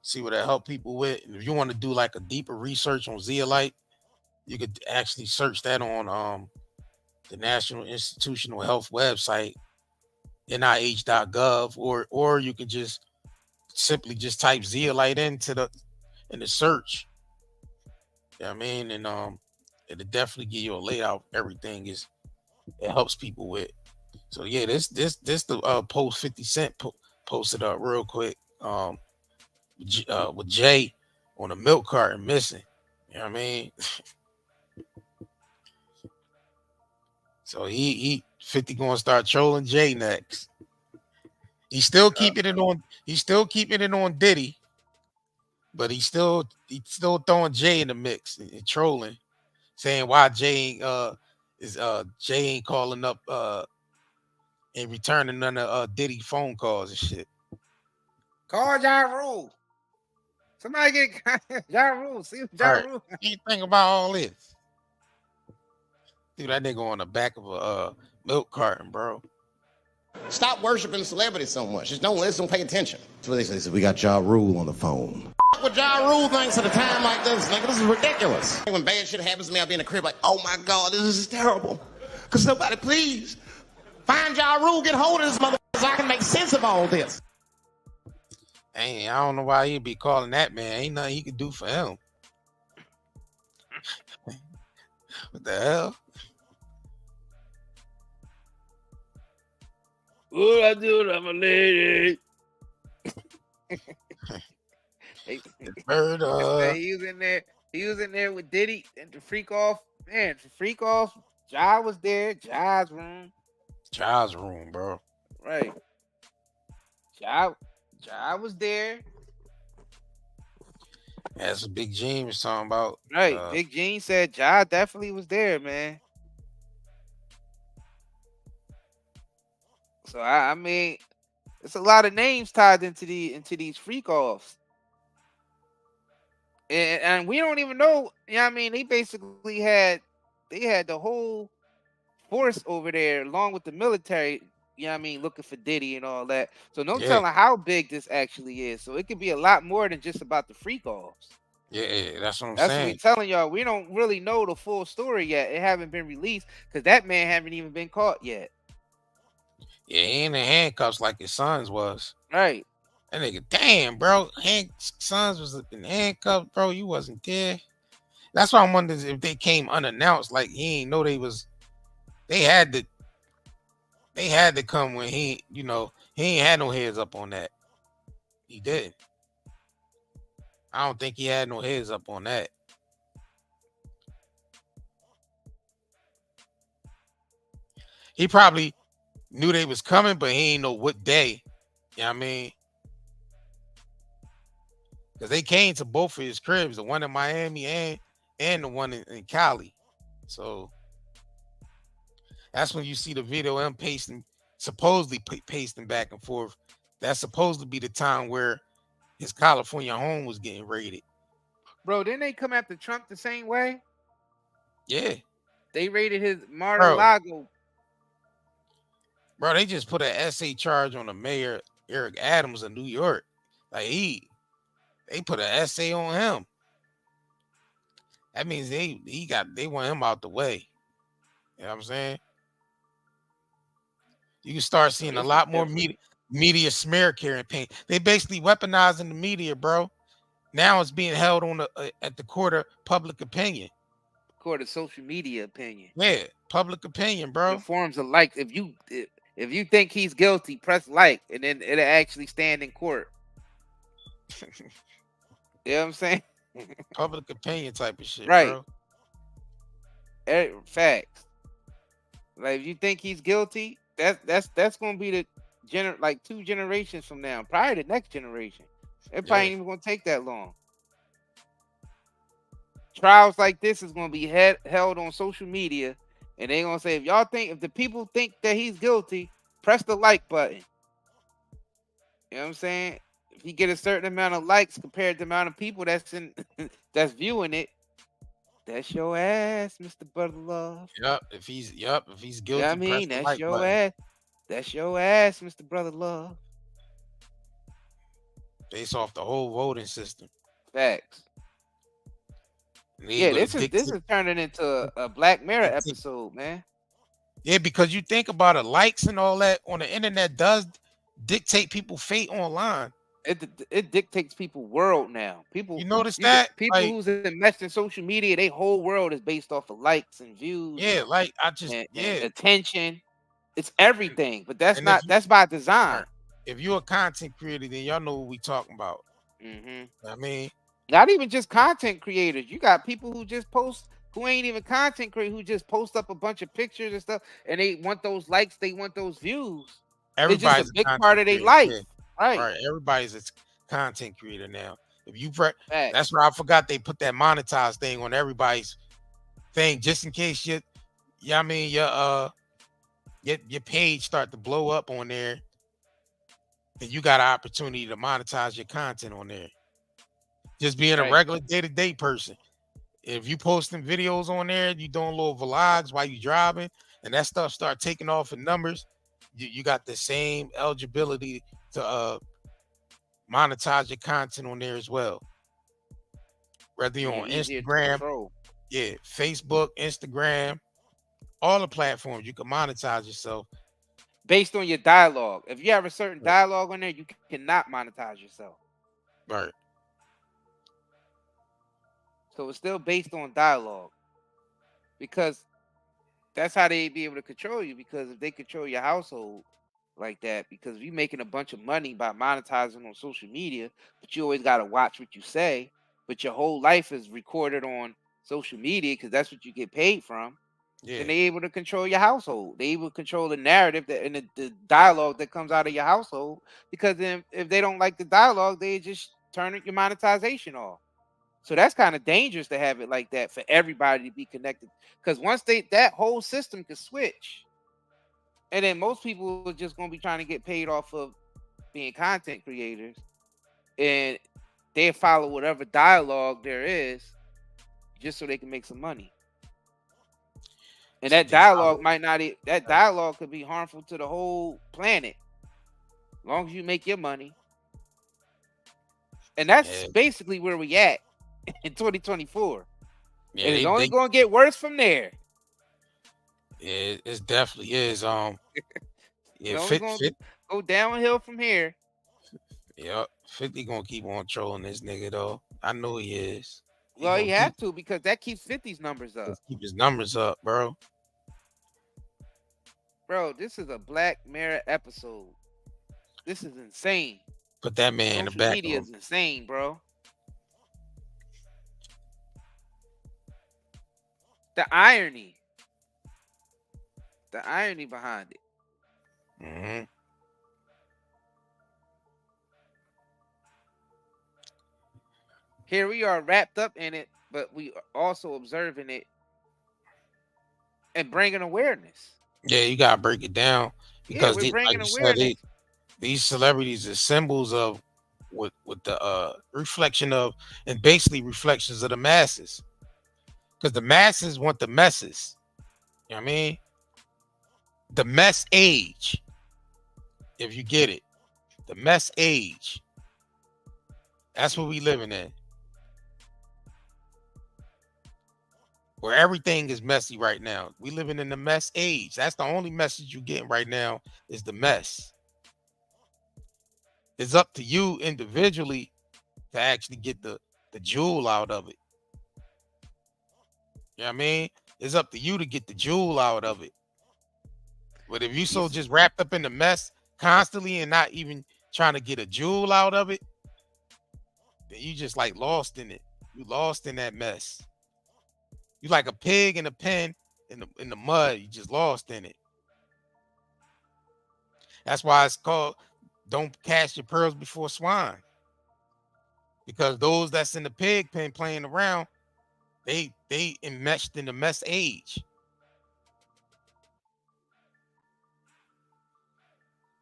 See what it help people with. And if you want to do like a deeper research on zeolite, you could actually search that on the National Institutional Health website, nih.gov, or you can just simply just type zeolite in the search. You know what I mean? And it'll definitely give you a layout. Everything it helps people with. So yeah, this the post 50 Cent posted up real quick. With Jay on a milk carton missing. You know what I mean? So he 50 gonna start trolling Jay next. He's still keeping it on Diddy, but he's still throwing Jay in the mix and trolling, saying why Jay ain't calling up and returning none of Diddy phone calls and shit. Call Ja Rule. Somebody get Ja Rule. See what Ja Rule. What do you think about all this? Dude, that nigga on the back of a milk carton, bro. Stop worshiping celebrities so much. Just don't listen, pay attention. That's what they say. They said, we got Ja Rule on the phone. What Ja Rule thinks at a time like this, nigga, this is ridiculous. When bad shit happens to me, I'll be in the crib like, oh my God, this is terrible. Could somebody please find Ja Rule, get hold of this motherfucker so I can make sense of all this. Hey, I don't know why he'd be calling that man. Ain't nothing he could do for him. What the hell? What I do, I'm a lady. He was in there with Diddy and the freak off. Man, the freak off. Ja was there. Ja's room, bro. Right. Ja was there. That's what Big Gene was talking about. Right. Big Gene said Ja definitely was there, man. So I mean, it's a lot of names tied into these freak offs. And we don't even know, you know what I mean? They basically had the whole force over there along with the military, you know what I mean, looking for Diddy and all that. So no telling how big this actually is. So it could be a lot more than just about the freak offs. Yeah, that's what I'm saying. That's what we telling y'all. We don't really know the full story yet. It haven't been released because that man haven't even been caught yet. Yeah, he ain't in handcuffs like his sons was. Right. That nigga, damn, bro. Sons was in handcuffs, bro. You wasn't there. That's why I'm wondering if they came unannounced. Like he ain't know they They had to come when he ain't had no heads up on that. He did. I don't think he had no heads up on that. He probably knew they was coming, but he ain't know what day. You know what I mean? Because they came to both of his cribs, the one in Miami and the one in Cali. So that's when you see the video of him supposedly pasting back and forth. That's supposed to be the time where his California home was getting raided. Bro, didn't they come after Trump the same way? Yeah. They raided his Mar-a-Lago. Bro, they just put an SA charge on the mayor, Eric Adams of New York. Like they put an SA on him. That means they want him out the way. You know what I'm saying? You can start seeing a lot more media smear campaign. They basically weaponizing the media, bro. Now it's being held on at the court of public opinion. Court of social media opinion. Yeah, public opinion, bro. The forms of like. If you think he's guilty, press like, and then it'll actually stand in court. You know what I'm saying? Public opinion type of shit, right? Bro. Facts. Like if you think he's guilty, that's gonna be the like 2 generations from now, probably the next generation. It probably ain't even gonna take that long. Trials like this is gonna be held on social media, and they're gonna say if the people think that he's guilty, press the like button. You know what I'm saying? If you get a certain amount of likes compared to the amount of people that's that's viewing it, that's your ass, Mr. Brother-Love. Yup. If he's guilty, you know what I mean? That's like your button. Ass. That's your ass, Mr. Brother-Love. Based off the whole voting system. Facts. Yeah, this is turning into a Black Mirror episode, man. Yeah, because you think about it, likes and all that on the internet does dictate people's fate online. It dictates people's world now. People, you notice that people who's invested in social media, their whole world is based off of likes and views. Yeah, like and attention. It's everything, but that's by design. If you're a content creator, then y'all know what we talking about. I mean, not even just content creators. You got people who just post, who ain't even content creators, who just post up a bunch of pictures and stuff, and they want those likes, they want those views. Everybody's it's just a big part of their life. Yeah. Right. Everybody's a content creator now. If you that's where I forgot they put that monetized thing on everybody's thing, just in case your page start to blow up on there, then you got an opportunity to monetize your content on there. Just being a regular day-to-day person. If you posting videos on there, you doing little vlogs while you driving, and that stuff start taking off in numbers, you got the same eligibility to monetize your content on there as well. Whether you're on Instagram, Facebook, Instagram, all the platforms, you can monetize yourself based on your dialogue. If you have a certain dialogue on there, you cannot monetize yourself. Right. So it's still based on dialogue, because that's how they be able to control you. Because if they control your household like that, because if you're making a bunch of money by monetizing on social media, but you always got to watch what you say, but your whole life is recorded on social media because that's what you get paid from. Yeah. And they able to control your household. They able to control the narrative that and the dialogue that comes out of your household. Because then if they don't like the dialogue, they just turn your monetization off. So that's kind of dangerous to have it like that for everybody to be connected. Because once that whole system can switch, and then most people are just going to be trying to get paid off of being content creators, and they follow whatever dialogue there is just so they can make some money. And that dialogue dialogue could be harmful to the whole planet, as long as you make your money. And that's basically where we at in 2024. Yeah, and it's only going to get worse from there. Yeah, it definitely is. Go downhill from here. Yeah, 50 gonna keep on trolling this nigga though. I know he is. Well, he have to, because that keeps 50's numbers up. Keep his numbers up, bro. Bro, this is a Black Mirror episode. This is insane. Put that man in the Social back media of is insane, bro. The irony behind it. Mm-hmm. Here we are wrapped up in it, but we are also observing it and bringing awareness. Yeah, you gotta break it down Yeah, because we're like bringing you said, awareness. these celebrities are symbols of with the reflection of and basically reflections of the masses. Because the masses want the messes. You know what I mean? The mess age. If you get it. The mess age. That's what we living in. Where everything is messy right now. We living in the mess age. That's the only message you're getting right now is the mess. It's up to you individually to actually get the jewel out of it. You know what I mean? It's up to you to get the jewel out of it. But if you so just wrapped up in the mess constantly and not even trying to get a jewel out of it, then you just like lost in it. You lost in that mess. You like a pig in a pen in the mud. You just lost in it. That's why it's called don't cast your pearls before swine. Because those that's in the pig pen playing around, they enmeshed in the mess age.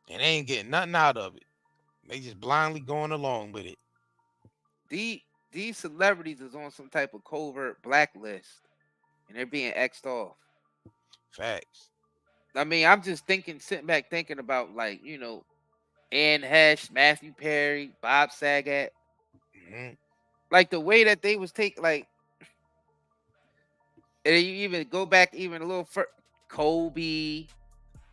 And they ain't getting nothing out of it. They just blindly going along with it. These celebrities is on some type of covert blacklist, and they're being X'd off. Facts. I mean, I'm just sitting back thinking about like, you know, Anne Hesh, Matthew Perry, Bob Saget. Mm-hmm. Like the way that they was and you even go back even a little further, Kobe.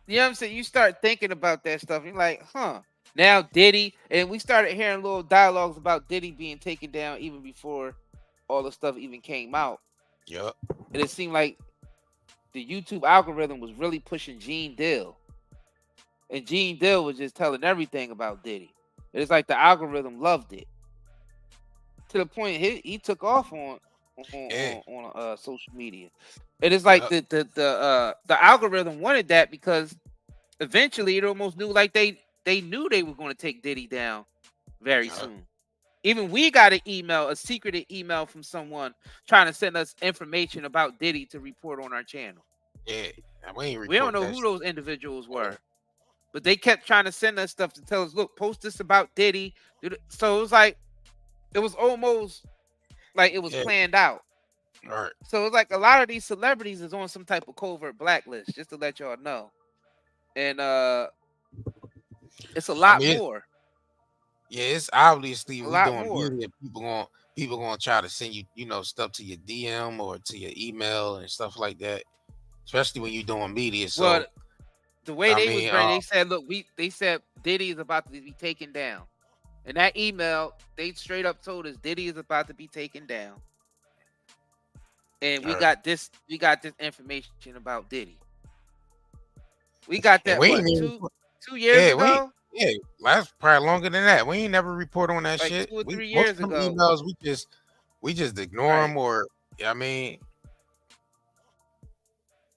You know what I'm saying? You start thinking about that stuff. And you're like, huh. Now Diddy, and we started hearing little dialogues about Diddy being taken down even before all the stuff even came out. Yep. And it seemed like the YouTube algorithm was really pushing Gene Dill. And Gene Dill was just telling everything about Diddy. It's like the algorithm loved it. To the point he took off on social media. And it's like the algorithm wanted that because eventually it almost knew like they knew they were going to take Diddy down very soon. Even we got a secreted email from someone trying to send us information about Diddy to report on our channel. Yeah, we don't know who those individuals were, but they kept trying to send us stuff to tell us, look, post this about Diddy. So it was like, it was almost like it was planned out. All right. So it's like a lot of these celebrities is on some type of covert blacklist, just to let y'all know. And it's a lot more. Yeah, it's obviously a we lot doing more. media. People gonna try to send you, stuff to your DM or to your email and stuff like that. Especially when you're doing media. So well, the way they said, look, they said Diddy is about to be taken down. In that email, they straight up told us Diddy is about to be taken down. And we got this information about Diddy. We got that 2 years ago? That's probably longer than that. We ain't never report on that like shit. 2 or 3 years ago. Emails we just ignore them or I mean,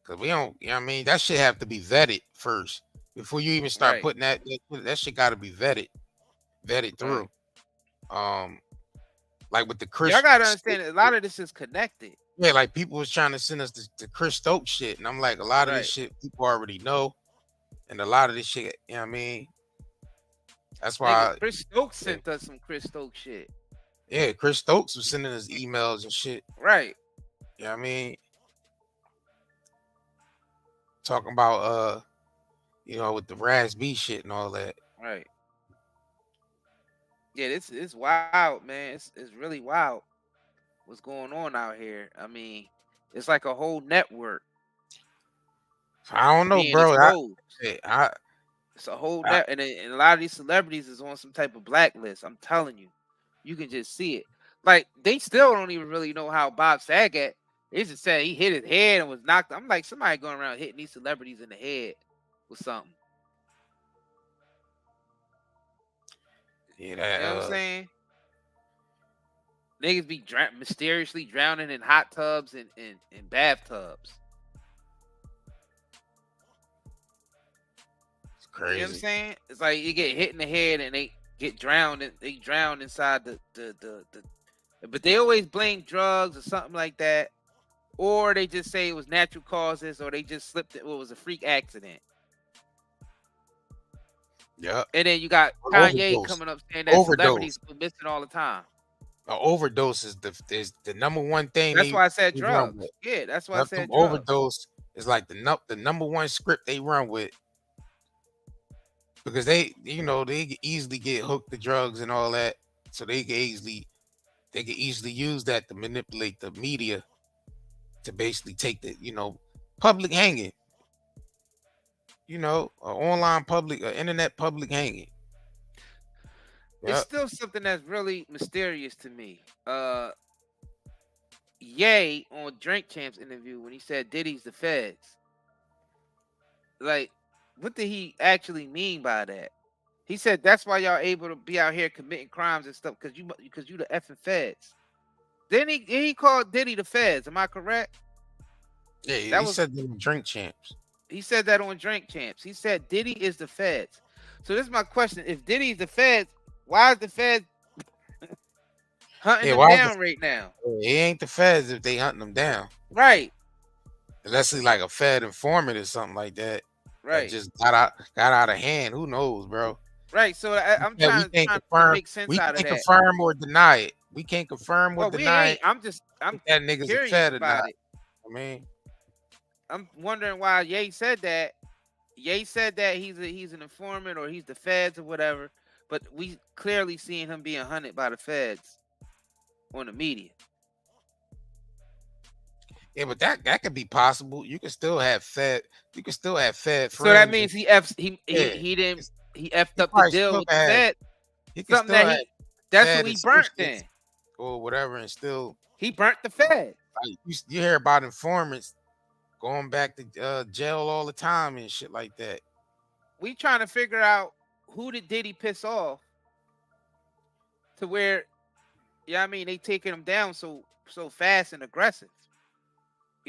because we don't, you know what I mean? That shit have to be vetted first before you even start putting that shit got to be vetted through. Like with the Chris, y'all gotta understand a lot of this is connected. Yeah, like people was trying to send us the Chris Stokes shit, and I'm like, a lot of this shit people already know, and a lot of this shit, you know what I mean? That's why Chris Stokes sent us some Chris Stokes shit. Yeah, Chris Stokes was sending us emails and shit. Right. You know what I mean? Talking about with the Raz B shit and all that. Right. Yeah, it's wild, man. It's really wild what's going on out here. I mean, it's like a whole network. I don't know, bro. It's a whole net, and a lot of these celebrities is on some type of blacklist. I'm telling you, you can just see it. Like they still don't even really know how Bob Saget. They just said he hit his head and was knocked. I'm like, somebody going around hitting these celebrities in the head. with something. Yeah, You know what I'm saying? Niggas be mysteriously drowning in hot tubs and bathtubs. It's crazy. You know what I'm saying? It's like you get hit in the head and they get drowned and they drown inside the but they always blame drugs or something like that. Or they just say it was natural causes, or they just slipped it. Well, it was a freak accident. Yeah. And then you got Kanye coming up saying that celebrities were missing all the time. An overdose is the number one thing. That's why I said drugs. Yeah, that's why I said drugs. Overdose is like the number one script they run with, because they can easily get hooked to drugs and all that, so they can easily use that to manipulate the media to basically take the public hanging, online public, internet public hanging. It's still something that's really mysterious to me. Ye on Drink Champs interview when he said Diddy's the feds. Like, what did he actually mean by that? He said that's why y'all able to be out here committing crimes and stuff because you the effing feds. Then he called Diddy the feds. Am I correct? Yeah, he said that on Drink Champs. He said that on Drink Champs. He said Diddy is the feds. So this is my question: if Diddy's the feds, why is the feds hunting him down right now? He ain't the feds if they hunting him down, right? Unless he's like a Fed informant or something like that. Right. That just got out of hand. Who knows, bro? Right. So I'm trying to make sense out of that. We can't confirm or deny it. We can't confirm or deny it. I'm that nigga's a Fed or not. I mean, I'm wondering why Ye said that. Ye said that he's an informant or he's the feds or whatever, but we clearly seeing him being hunted by the feds on the media. Yeah, but that could be possible. You can still have Fed. You can still have Fed. So that means he effed up the deal with the Fed. Something that's what he burnt then, or whatever, and still he burnt the Fed. Like, you hear about informants going back to jail all the time and shit like that. We trying to figure out who did Diddy piss off to where, I mean, they taking him down so fast and aggressive.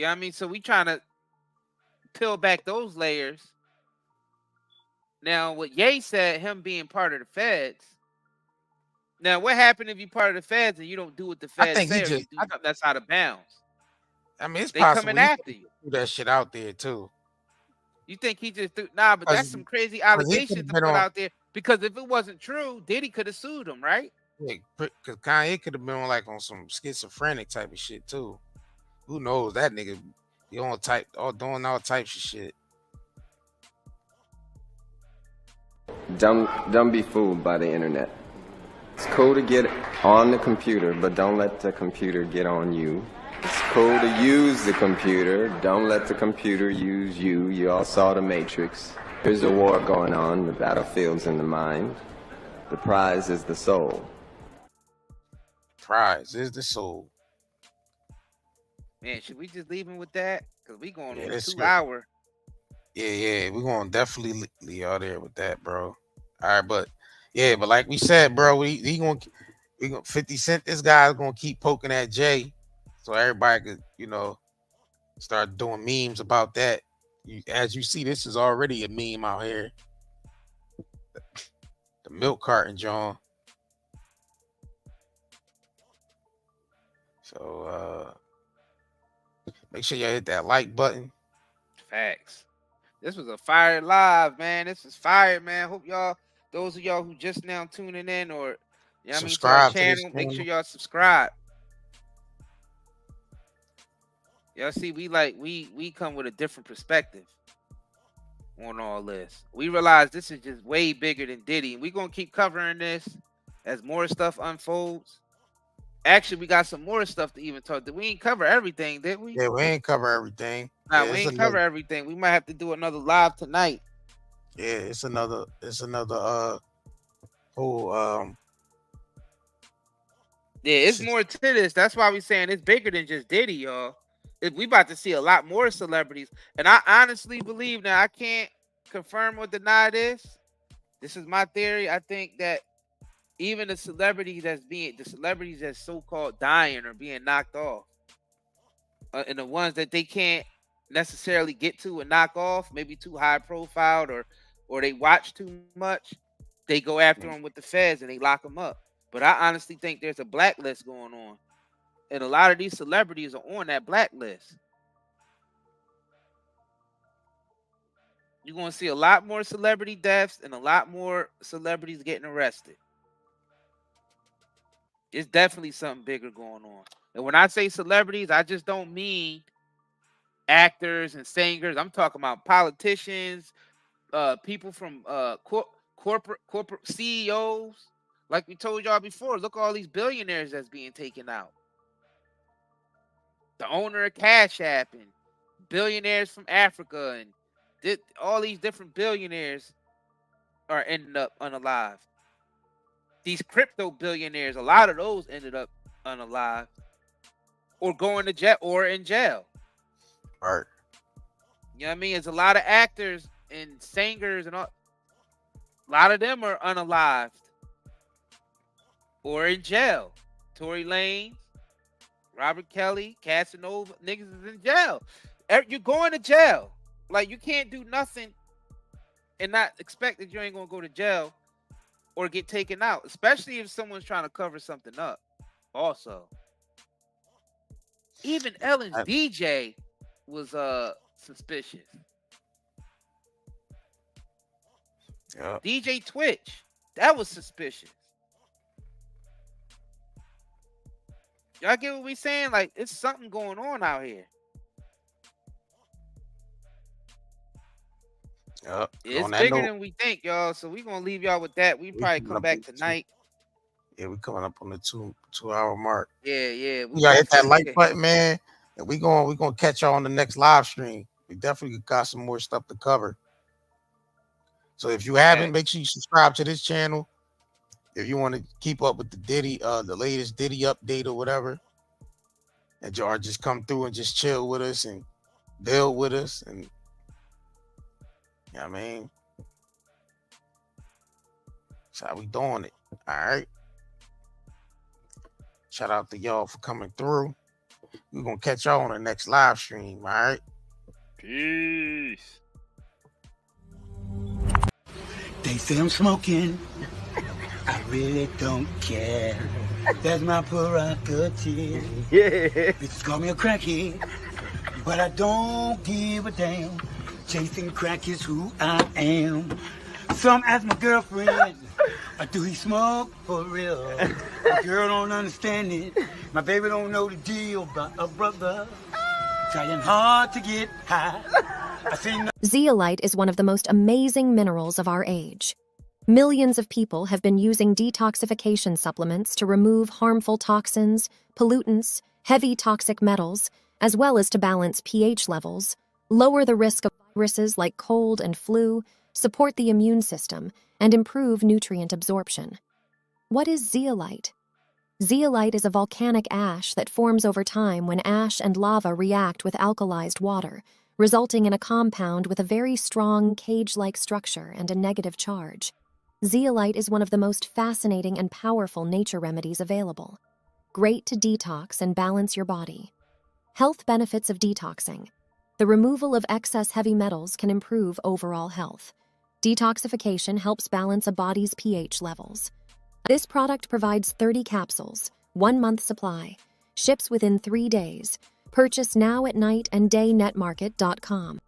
I mean, so we trying to peel back those layers. Now, what Ye said, him being part of the feds. Now, what happened if you part of the feds and you don't do what the feds say, or you do something that's out of bounds? I mean, it's they possible coming after you. Do that shit out there too. You think he just threw? Nah, but that's some crazy allegations to put out there. Because if it wasn't true, Diddy could have sued him, right? Yeah, because Kanye could have been on some schizophrenic type of shit too. Who knows? That nigga, he doing all types of shit. Don't be fooled by the internet. It's cool to get on the computer, but don't let the computer get on you. It's cool to use the computer. Don't let the computer use you. You all saw The Matrix. There's a war going on. The battlefield's in the mind. The prize is the soul. Prize is the soul. Man, should we just leave him with that? Because we going on a 2 hour. Yeah, we're going to definitely leave out there with that, bro. All right, but like we said, bro, we gonna 50 Cent, this guy's going to keep poking at Jay. So everybody could, start doing memes about that. As you see, this is already a meme out here. The milk carton, John. So make sure y'all hit that like button. Facts. This was a fire live, man. This is fire, man. Hope those of y'all who just now tuning in or subscribe to our channel, make sure y'all subscribe. Y'all see, we come with a different perspective on all this. We realize this is just way bigger than Diddy, and we're gonna keep covering this as more stuff unfolds. Actually, we got some more stuff to even talk. We ain't cover everything, did we? Yeah, we ain't cover everything. Nah, we ain't cover everything. We might have to do another live tonight. Yeah, it's another whole yeah, it's more to this. That's why we saying it's bigger than just Diddy, y'all. We about to see a lot more celebrities, and I honestly believe now. I can't confirm or deny this. This is my theory. I think that even the celebrities that's so-called dying or being knocked off, and the ones that they can't necessarily get to and knock off, maybe too high profiled or they watch too much, they go after them with the feds and they lock them up. But I honestly think there's a blacklist going on, and a lot of these celebrities are on that blacklist. You're going to see a lot more celebrity deaths and a lot more celebrities getting arrested. It's definitely something bigger going on. And when I say celebrities, I just don't mean actors and singers. I'm talking about politicians, people from corporate CEOs. Like we told y'all before, look at all these billionaires that's being taken out. The owner of Cash App and billionaires from Africa and all these different billionaires are ending up unalive. These crypto billionaires, a lot of those ended up unalive or going to jail or in jail. Right. You know what I mean? There's a lot of actors and singers and all. A lot of them are unalived or in jail. Tory Lanez, Robert Kelly, Casanova, niggas is in jail. You're going to jail. Like, you can't do nothing and not expect that you ain't going to go to jail or get taken out, especially if someone's trying to cover something up. Also, even Ellen's DJ was suspicious. Yeah. DJ Twitch, that was suspicious. Y'all get what we saying? Like, it's something going on out here. Yep. It's bigger than we think, y'all. So we're gonna leave y'all with that. We probably come back tonight. Yeah, we coming up on the two-hour mark. Yeah. We gotta hit that like button, man. And we gonna catch y'all on the next live stream. We definitely got some more stuff to cover. So if you haven't, make sure you subscribe to this channel. If you want to keep up with the Diddy, the latest Diddy update or whatever, and y'all just come through and just chill with us and build with us, and you know what I mean, that's how we doing it. All right. Shout out to y'all for coming through. We're gonna catch y'all on the next live stream. All right. Peace. They say I'm smoking. I really don't care. That's my prerogative. Yeah. Bitches call me a crackhead, but I don't give a damn. Chasing crack is who I am. Some ask my girlfriend, do he smoke for real? My girl don't understand it. My baby don't know the deal, but a brother trying hard to get high. Zeolite is one of the most amazing minerals of our age. Millions of people have been using detoxification supplements to remove harmful toxins, pollutants, heavy toxic metals, as well as to balance pH levels, lower the risk of viruses like cold and flu, support the immune system, and improve nutrient absorption. What is zeolite? Zeolite is a volcanic ash that forms over time when ash and lava react with alkalized water, resulting in a compound with a very strong cage-like structure and a negative charge. Zeolite is one of the most fascinating and powerful nature remedies available. Great to detox and balance your body. Health benefits of detoxing. The removal of excess heavy metals can improve overall health. Detoxification helps balance a body's pH levels. This product provides 30 capsules, 1 month supply, ships within 3 days. Purchase now at night and daynetmarket.com.